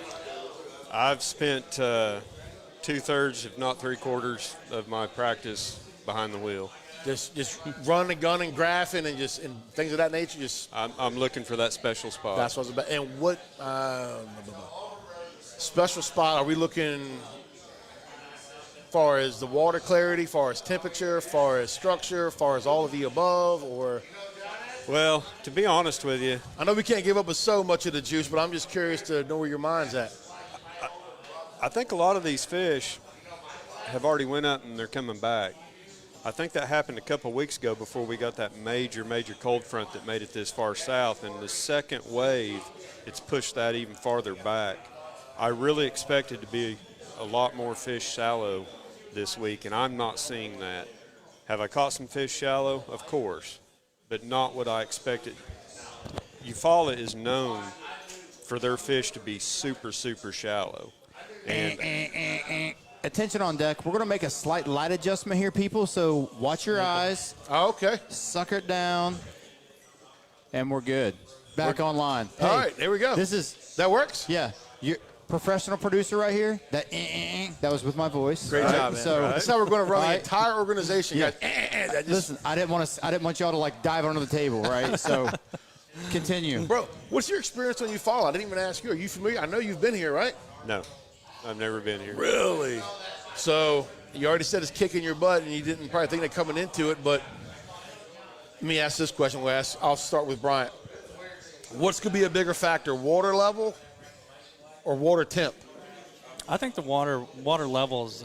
I've spent 2/3, if not 3/4, of my practice behind the wheel. Just running, gunning, graphing, and things of that nature. I'm looking for that special spot. That's what I was about. And what special spot are we looking? Far as the water clarity, far as temperature, far as structure, far as all of the above, or? Well, to be honest with you, I know we can't give up with so much of the juice, but I'm just curious to know where your mind's at. I think a lot of these fish have already went up and they're coming back. I think that happened a couple of weeks ago before we got that major cold front that made it this far south. And the second wave, it's pushed that even farther back. I really expected to be a lot more fish shallow this week, and I'm not seeing that. Have I caught some fish shallow? Of course, but not what I expected. Eufaula is known for their fish to be super, super shallow. And Attention on deck. We're going to make a slight light adjustment here, people, so watch your eyes. Oh, okay. Sucker it down, and we're good. Back online. Hey, all right, there we go. That works? Yeah. Your professional producer right here, that was with my voice. Great job, man. So that's how we're going to run the right. entire organization. Yeah. Guys. Listen, I didn't want y'all to like dive under the table, right? So continue. Bro, what's your experience on Eufaula? I didn't even ask you. Are you familiar? I know you've been here, right? no, I've never been here. Really? So you already said it's kicking your butt, and you didn't probably think that coming into it. But let me ask this question. I'll start with Bryant. What's going to be a bigger factor, water level or water temp? I think the water levels,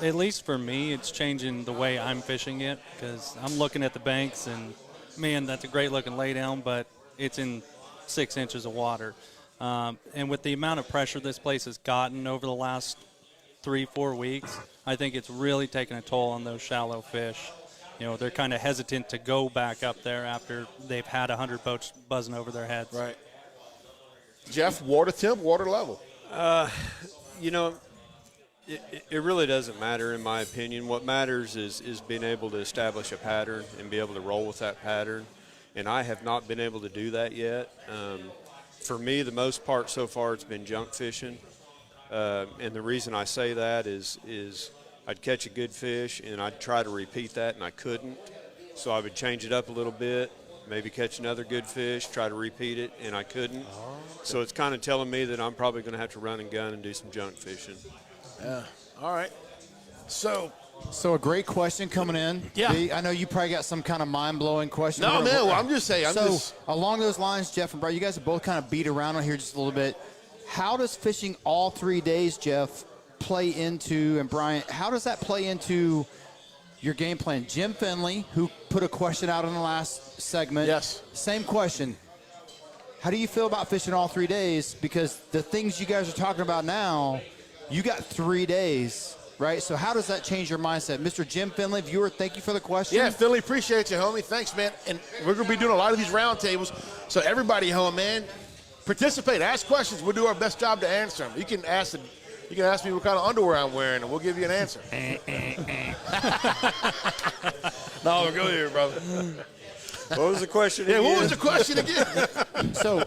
at least for me, it's changing the way I'm fishing it, because I'm looking at the banks and, man, that's a great looking lay down, but it's in 6 inches of water. And with the amount of pressure this place has gotten over the last 3-4 weeks, I think it's really taken a toll on those shallow fish. You know, they're kind of hesitant to go back up there after they've had 100 boats buzzing over their heads. Right. Jeff, water temp, water level? You know, it really doesn't matter in my opinion. What matters is being able to establish a pattern and be able to roll with that pattern. And I have not been able to do that yet. For me, the most part so far, it's been junk fishing. And the reason I say that is I'd catch a good fish, and I'd try to repeat that, and I couldn't. So I would change it up a little bit, maybe catch another good fish, try to repeat it, and I couldn't. Oh, okay. So it's kind of telling me that I'm probably going to have to run and gun and do some junk fishing. Yeah. All right. So a great question coming in. Yeah. I know you probably got some kind of mind-blowing question. No, man. Well, I'm just saying. Along those lines, Jeff and Brian, you guys have both kind of beat around on here just a little bit. How does fishing all 3 days, Jeff, play into, and Brian, how does that play into your game plan? Jim Finley, who put a question out in the last segment. Yes. Same question. How do you feel about fishing all 3 days? Because the things you guys are talking about now, you got 3 days, right? So how does that change your mindset? Mr. Jim Finley, viewer, thank you for the question. Yeah, Finley, appreciate you, homie. Thanks, man. And we're going to be doing a lot of these roundtables. So everybody home, man, participate. Ask questions. We'll do our best job to answer them. You can ask me what kind of underwear I'm wearing, and we'll give you an answer. No, go here, brother. What was the question again? again? What was the question again? So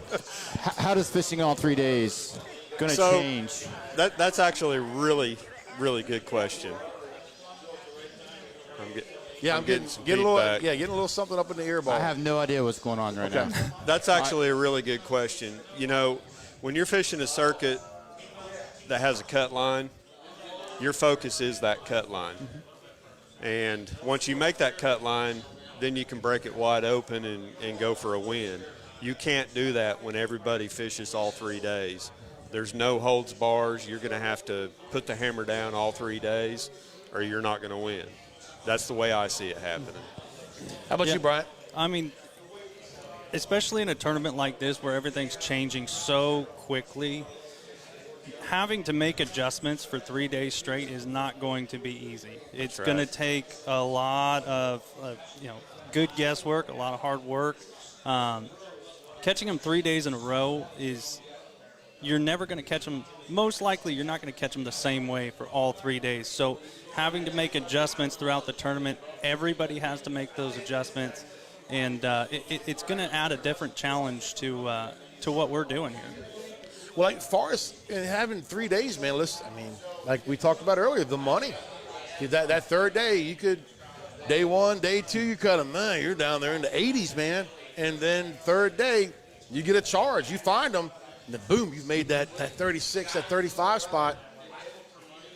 how does fishing all 3 days going to change? That's actually a really, really good question. I'm getting a little something up in the ear ball. I have no idea what's going on right now. That's actually a really good question. You know, when you're fishing a circuit that has a cut line, your focus is that cut line. Mm-hmm. And once you make that cut line, then you can break it wide open and go for a win. You can't do that when everybody fishes all 3 days. There's no holds bars. You're going to have to put the hammer down all 3 days, or you're not going to win. That's the way I see it happening. How about you, Brian? I mean, especially in a tournament like this where everything's changing so quickly, having to make adjustments for 3 days straight is not going to be easy. It's going to take a lot of good guesswork, a lot of hard work. Catching them 3 days in a row you're never going to catch them. Most likely, you're not going to catch them the same way for all 3 days. So having to make adjustments throughout the tournament, everybody has to make those adjustments, and it's going to add a different challenge to what we're doing here. Well, like far as having 3 days, man, like we talked about earlier, the money. That third day, you could, day one, day two, you cut them, man, you're down there in the 80s, man. And then third day, you get a charge. You find them, and then boom, you've made that 36, that 35 spot.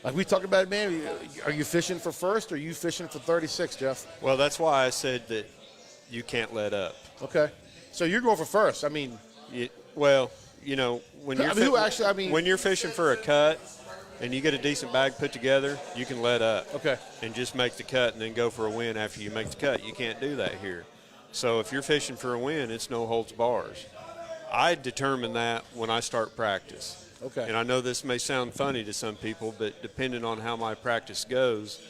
Like we talked about, man, are you fishing for first or are you fishing for 36, Jeff? Well, that's why I said that you can't let up. Okay. So you're going for first. When you're fishing for a cut and you get a decent bag put together, you can let up. Okay. And just make the cut and then go for a win after you make the cut. You can't do that here. So if you're fishing for a win, it's no holds bars. I determine that when I start practice. Okay. And I know this may sound funny to some people, but depending on how my practice goes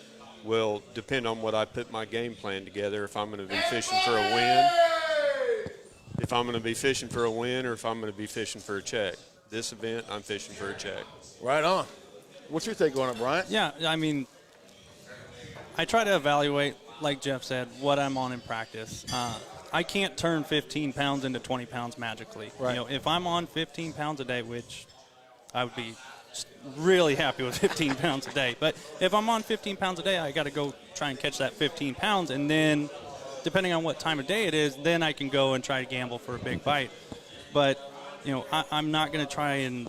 will depend on what I put my game plan together, if I'm going to be fishing for a win, if I'm going to be fishing for a win, or if I'm going to be fishing for a check. This event, I'm fishing for a check. Right on. What's your take on it, Brian? Yeah, I mean, I try to evaluate, like Jeff said, what I'm on in practice. I can't turn 15 pounds into 20 pounds magically. Right. If I'm on 15 pounds a day, which I would be really happy with 15 pounds a day, but if I'm on 15 pounds a day, I got to go try and catch that 15 pounds, and then depending on what time of day it is, then I can go and try to gamble for a big bite. But I'm not going to try and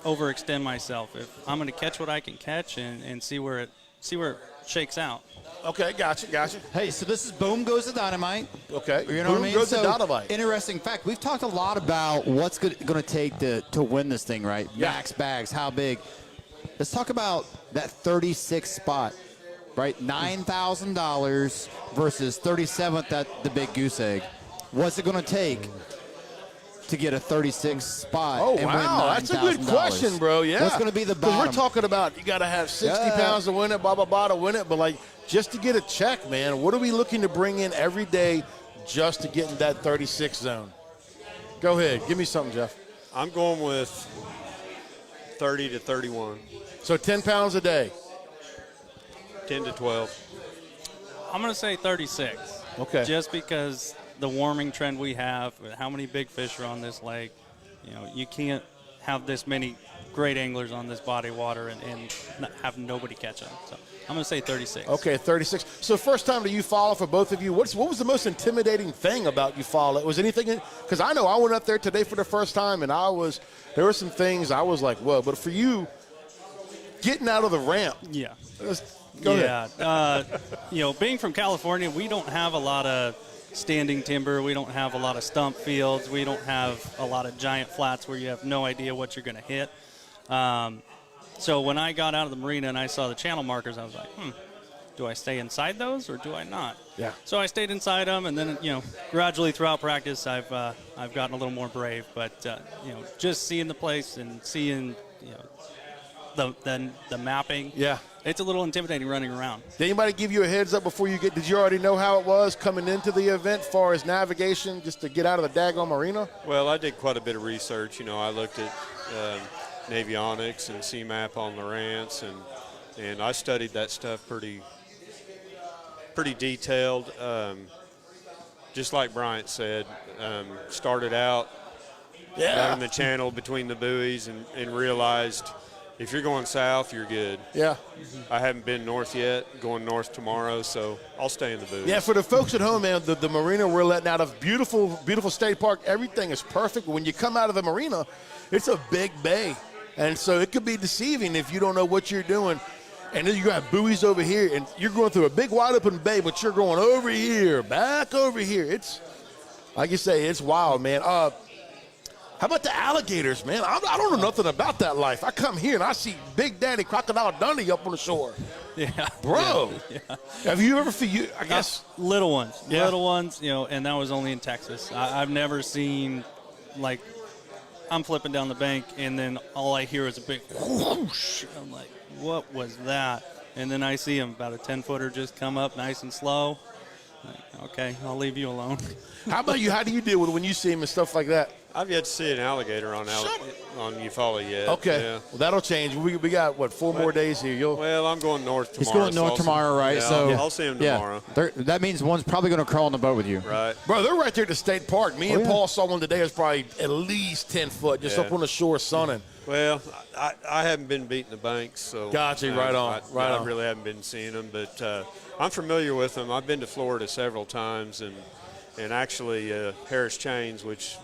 overextend myself. If I'm going to catch what I can catch and see where it shakes out. Okay, gotcha. Hey, so this is Boom Goes the Dynamite. Okay, you know Boom what I mean? Goes the Dynamite. Interesting fact. We've talked a lot about what's going to take to win this thing, right? Yeah. Max bags, how big. Let's talk about that 36 spot, right? $9,000 versus 37th at the Big Goose Egg. What's it going to take to get a 36 spot? Oh, and wow. win That's a good question, bro. Yeah. What's going to be the bottom? We're talking about you got to have 60 pounds to win it, blah, blah, blah, to win it. But, just to get a check, man, what are we looking to bring in every day just to get in that 36 zone? Go ahead. Give me something, Jeff. I'm going with 30 to 31. So 10 pounds a day. 10 to 12. I'm going to say 36. Okay. Just because the warming trend we have, how many big fish are on this lake, you can't have this many great anglers on this body of water and not have nobody catch them. So I'm going to say 36. Okay, 36. So first time to Eufaula for both of you. What was the most intimidating thing about Eufaula? Was anything? Because I know I went up there today for the first time, and there were some things I was like, whoa. But for you, getting out of the ramp. Yeah. Go ahead. Being from California, we don't have a lot of standing timber. We don't have a lot of stump fields. We don't have a lot of giant flats where you have no idea what you're going to hit. So when I got out of the marina and I saw the channel markers, I was like, do I stay inside those or do I not? Yeah. So I stayed inside them, and then gradually throughout practice, I've gotten a little more brave. But just seeing the place and seeing the mapping, Yeah. it's a little intimidating running around. Did anybody give you a heads up before you did you already know how it was coming into the event as far as navigation, just to get out of the daggone marina? Well, I did quite a bit of research. I looked at Navionics and CMAP on Lowrance, and I studied that stuff pretty detailed. Just like Bryant said, started out running the channel between the buoys and realized if you're going south, you're good. Yeah. I haven't been north yet, going north tomorrow, so I'll stay in the buoys. Yeah, for the folks at home, man, the marina we're letting out of, beautiful, beautiful state park, everything is perfect. When you come out of the marina, it's a big bay. And so it could be deceiving if you don't know what you're doing. And then you got buoys over here, and you're going through a big wide open bay, but you're going over here, back over here. It's, like you say, it's wild, man. How about the alligators, man? I don't know nothing about that life. I come here and I see Big Daddy Crocodile Dundee up on the shore. Yeah. Bro. Yeah. Have you ever, I guess. Little ones. Yeah. Little ones, and that was only in Texas. I've never seen, like, I'm flipping down the bank, and then all I hear is a big whoosh. I'm like, what was that? And then I see him, about a 10-footer, just come up nice and slow. Like, okay, I'll leave you alone. How about you? How do you deal with it when you see him and stuff like that? I've yet to see an alligator on Eufaula yet. Okay. Yeah. Well, that'll change. We got, 4 more days here? Well, I'm going north tomorrow. He's going north tomorrow, right? Yeah, So I'll see him tomorrow. That means one's probably going to crawl on the boat with you. Right. Bro, they're right there at the state park. Me and Paul saw one today. It was probably at least 10 foot, just up on the shore sunning. Well, I haven't been beating the banks, so. Gotcha, right on. I really haven't been seeing them, but I'm familiar with them. I've been to Florida several times, and actually Harris Chains, which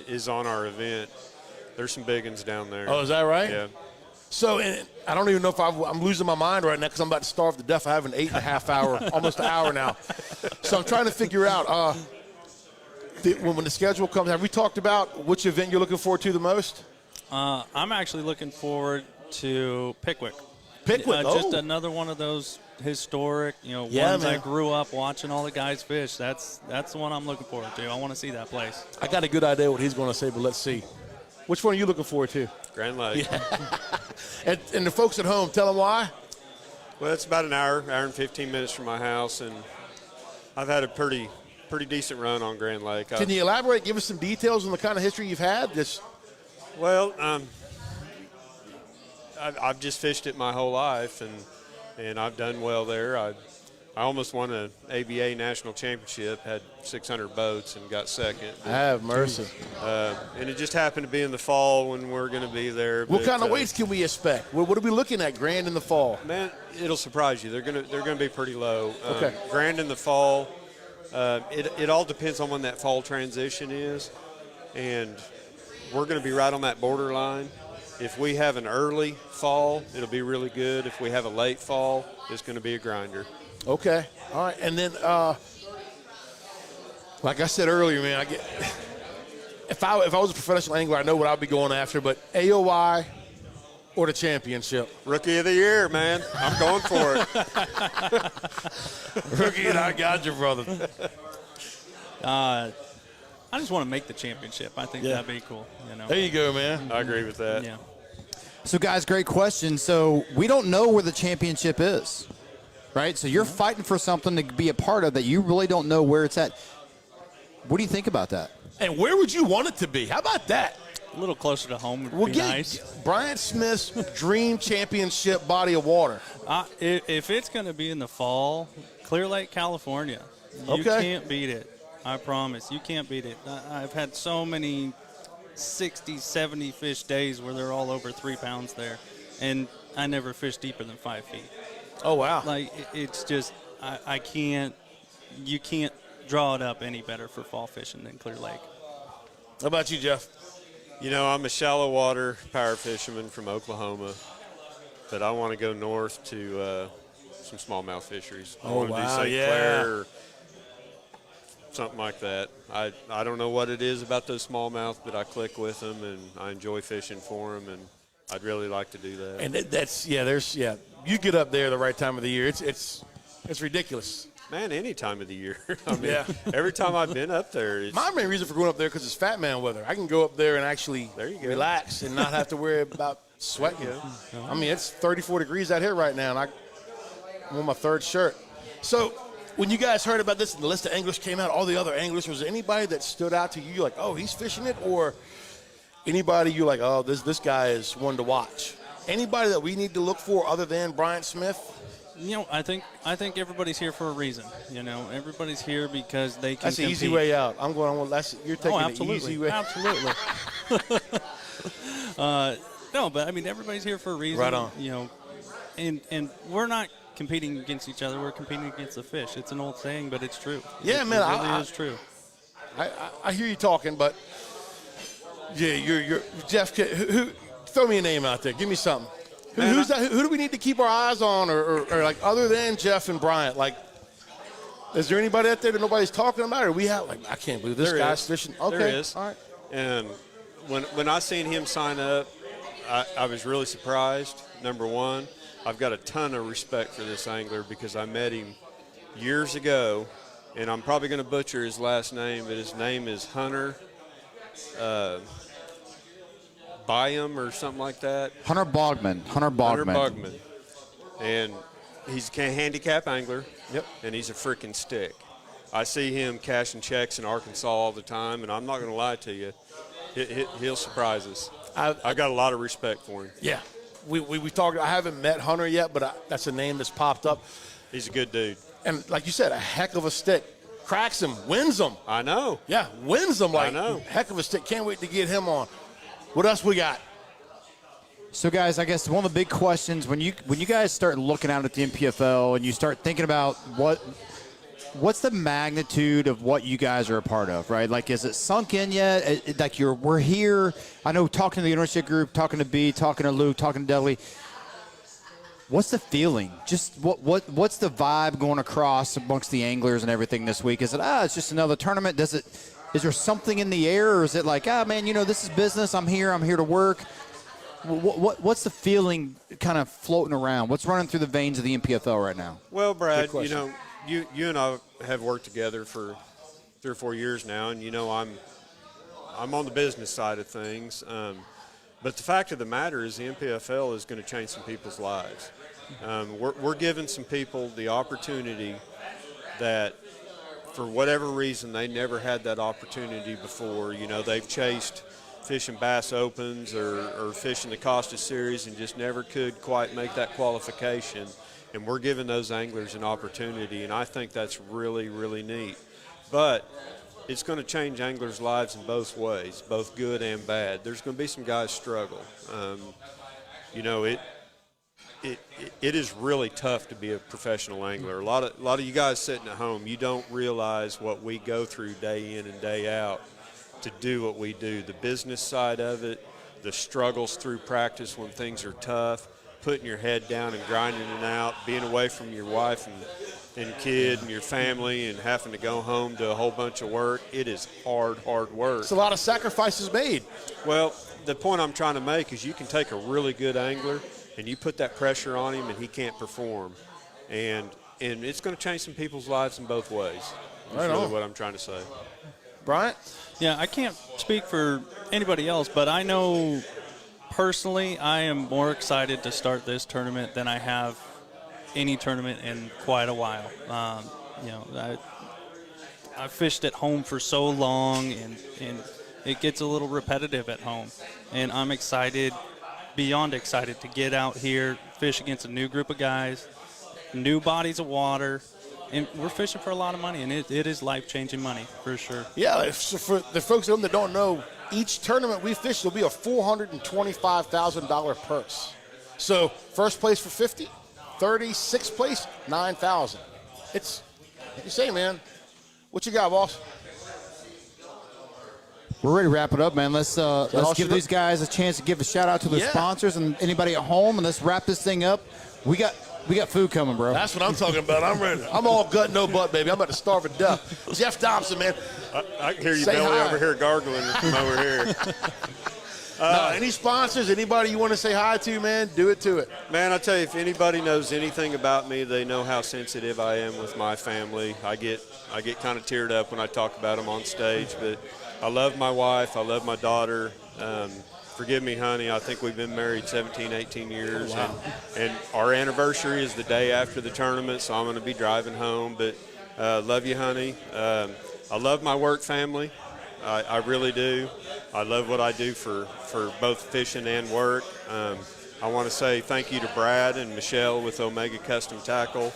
is on our event. There's some big ones down there. Oh, is that right? Yeah. So, and I don't even know if I'm losing my mind right now because I'm about to starve to death. I have an 8.5 hour, almost an hour now. So I'm trying to figure out when the schedule comes, have we talked about which event you're looking forward to the most? I'm actually looking forward to Pickwick. Pickwick, Just another one of those historic, ones man. I grew up watching all the guys fish. That's the one I'm looking forward to. I want to see that place. I got a good idea what he's going to say, but let's see. Which one are you looking forward to? Grand Lake. Yeah. and the folks at home, tell them why. Well, it's about an hour and 15 minutes from my house, and I've had a pretty decent run on Grand Lake. Can you elaborate, give us some details on the kind of history you've had? Well, I've just fished it my whole life, and I've done well there. I almost won an ABA national championship, had 600 boats, and got second. Have mercy. And it just happened to be in the fall when we're going to be there. What kind of weights can we expect? What are we looking at, Grand, in the fall? Man, it'll surprise you. They're gonna be pretty low. Okay. Grand in the fall. It all depends on when that fall transition is, and we're going to be right on that borderline. If we have an early fall, it'll be really good. If we have a late fall, it's going to be a grinder. Okay. All right. And then, like I said earlier, man, if I was a professional angler, I know what I'd be going after, but AOI or the championship? Rookie of the year, man. I'm going for it. Rookie, and I got you, brother. I just want to make the championship. I think that'd be cool. There you go, man. I agree with that. Yeah. So, guys, great question. So we don't know where the championship is, right? So you're fighting for something to be a part of that you really don't know where it's at. What do you think about that? And where would you want it to be? How about that? A little closer to home would be nice. Bryant Smith's dream championship body of water. If it's going to be in the fall, Clear Lake, California. You can't beat it. I promise. You can't beat it. I've had so many 60, 70 fish days where they're all over 3 pounds there. And I never fished deeper than 5 feet. Oh, wow. Like, it's just, I can't, you can't draw it up any better for fall fishing than Clear Lake. How about you, Jeff? You know, I'm a shallow water power fisherman from Oklahoma, but I want to go north to some smallmouth fisheries. I want to do St. Clair or something like that. I don't know what it is about those smallmouth, but I click with them and I enjoy fishing for them, and I'd really like to do that. And you get up there the right time of the year. It's ridiculous. Man, any time of the year. I mean, every time I've been up there. It's, my main reason for going up there because it's fat man weather. I can go up there and actually relax and not have to worry about sweating. I mean, it's 34 degrees out here right now, and I'm on my 3rd shirt. So when you guys heard about this and the list of anglers came out, all the other anglers, was there anybody that stood out to you like, oh, he's fishing it? Or anybody you're like, oh, this guy is one to watch? Anybody that we need to look for other than Bryant Smith? You know, I think everybody's here for a reason. You know, everybody's here because they can. That's the easy way out. I'm going. You're taking the easy way. Absolutely. No, but I mean, everybody's here for a reason. Right on. You know, and we're not competing against each other. We're competing against the fish. It's an old saying, but it's true. Yeah, it really is true. I hear you talking, but yeah, you're Jeff. Who throw me a name out there? Give me something. Who do we need to keep our eyes on, or like other than Jeff and Bryant? Like, is there anybody out there that nobody's talking about? Or we have like, I can't believe this guy's fishing. Okay, there is. All right. And when I seen him sign up, I was really surprised. Number one, I've got a ton of respect for this angler because I met him years ago, and I'm probably going to butcher his last name, but his name is Hunter. Byam or something like that. Hunter Bogman. And he's a handicap angler. Yep. And he's a freaking stick. I see him cashing checks in Arkansas all the time, and I'm not going to lie to you. He'll surprise us. I've got a lot of respect for him. Yeah. We talked. I haven't met Hunter yet, but that's a name that's popped up. He's a good dude. And like you said, a heck of a stick. Cracks him, wins him. I know. Yeah, wins him like I know. Heck of a stick. Can't wait to get him on. What else we got? So, guys, I guess one of the big questions when you guys start looking out at the NPFL and you start thinking about what's the magnitude of what you guys are a part of, right? Like, is it sunk in yet? Like, we're here. I know talking to the University group, talking to B, talking to Luke, talking to Dudley. What's the feeling? Just what's the vibe going across amongst the anglers and everything this week? Is it it's just another tournament? Is there something in the air, or is it like, man, this is business. I'm here to work. What's the feeling kind of floating around? What's running through the veins of the NPFL right now? Well, Brad, you and I have worked together for 3 or 4 years now, and I'm on the business side of things. But the fact of the matter is the NPFL is going to change some people's lives. We're giving some people the opportunity that, for whatever reason, they never had that opportunity before. They've chased fishing Bass Opens or fishing the Costa Series and just never could quite make that qualification. And we're giving those anglers an opportunity, and I think that's really, really neat. But it's going to change anglers' lives in both ways, both good and bad. There's going to be some guys struggle. It is really tough to be a professional angler. A lot of you guys sitting at home, you don't realize what we go through day in and day out to do what we do. The business side of it, the struggles through practice when things are tough, putting your head down and grinding it out, being away from your wife and kid and your family and having to go home to a whole bunch of work. It is hard work. It's a lot of sacrifices made. Well, the point I'm trying to make is you can take a really good angler and you put that pressure on him and he can't perform. And it's going to change some people's lives in both ways. That's really what I'm trying to say. Bryant? Yeah, I can't speak for anybody else, but I know personally I am more excited to start this tournament than I have any tournament in quite a while. I fished at home for so long, and it gets a little repetitive at home. And I'm excited, beyond excited, to get out here, fish against a new group of guys, new bodies of water, and we're fishing for a lot of money, and it is life-changing money for sure. Yeah, for the folks at home that don't know, each tournament we fish will be a $425,000 purse. So first place for 50, 30, sixth place, 9,000. It's, like you say, man. What you got, boss? We're ready to wrap it up, man. Let's give these guys a chance to give a shout out to their sponsors and anybody at home, and let's wrap this thing up. We got food coming, bro. That's what I'm talking about. I'm ready. I'm all gut, no butt, baby. I'm about to starve to death. Jeff Dobson, man. I can hear you Say belly hi. over here gargling from over here. Any sponsors, anybody you want to say hi to, man, do it to it. Man, I tell you, if anybody knows anything about me, they know how sensitive I am with my family. I get kind of teared up when I talk about them on stage, but I love my wife. I love my daughter. Forgive me, honey. I think we've been married 17, 18 years. Oh, wow. And our anniversary is the day after the tournament, so I'm going to be driving home. But love you, honey. I love my work family. I really do. I love what I do for both fishing and work. I want to say thank you to Brad and Michelle with Omega Custom Tackle.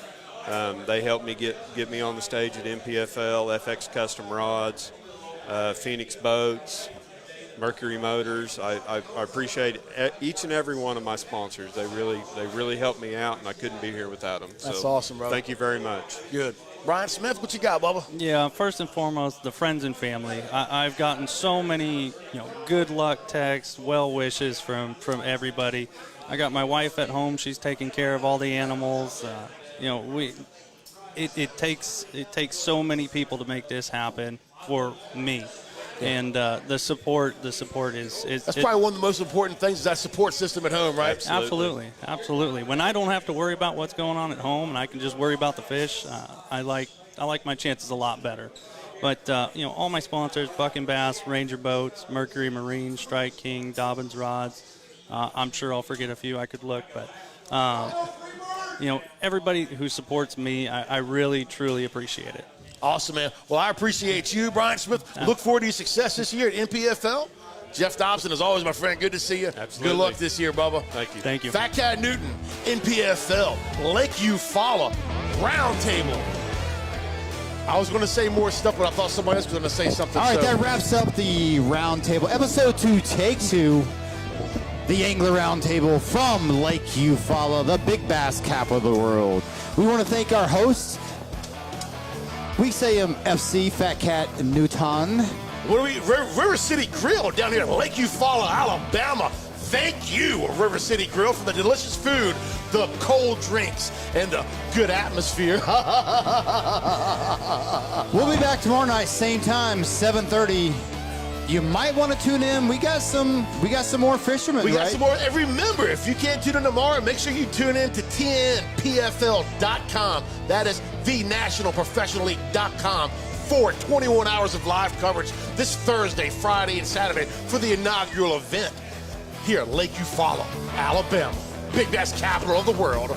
They helped me get me on the stage at NPFL, FX Custom Rods, Phoenix Boats, Mercury Motors. I appreciate each and every one of my sponsors. They really helped me out, and I couldn't be here without them. That's so awesome, brother. Thank you very much. Good. Brian Smith, what you got, Bubba? Yeah, first and foremost, the friends and family. I've gotten so many, good luck texts, well wishes from everybody. I got my wife at home; she's taking care of all the animals. It takes so many people to make this happen for me. And the support is that's probably one of the most important things is that support system at home, right? Absolutely. When I don't have to worry about what's going on at home and I can just worry about the fish, I like my chances a lot better. But all my sponsors: Buck and Bass, Ranger Boats, Mercury Marine, Strike King, Dobbins Rods. I'm sure I'll forget a few. I could look, but everybody who supports me, I really truly appreciate it. Awesome, man. Well, I appreciate you, Brian Smith. Look forward to your success this year at NPFL. Jeff Dobson, as always, my friend, good to see you. Absolutely. Good luck this year, Bubba. Thank you. Fat Cat Newton, NPFL, Lake Eufaula, RoundTable. I was going to say more stuff, but I thought somebody else was going to say something. All right, that wraps up the RoundTable. Episode 2, Take 2. The Angler Roundtable from Lake Eufaula, the big bass capital of the world. We want to thank our hosts. We say FC, Fat Cat Newton. What are we? River City Grill down here at Lake Eufaula, Alabama. Thank you, River City Grill, for the delicious food, the cold drinks, and the good atmosphere. We'll be back tomorrow night, same time, 7:30. You might want to tune in. We got some more fishermen. We got some more. And remember, if you can't tune in tomorrow, make sure you tune in to TNPFL.com. That is thenationalprofessionalleague.com for 21 hours of live coverage this Thursday, Friday, and Saturday for the inaugural event here at Lake Eufaula, Alabama. Big bass capital of the world.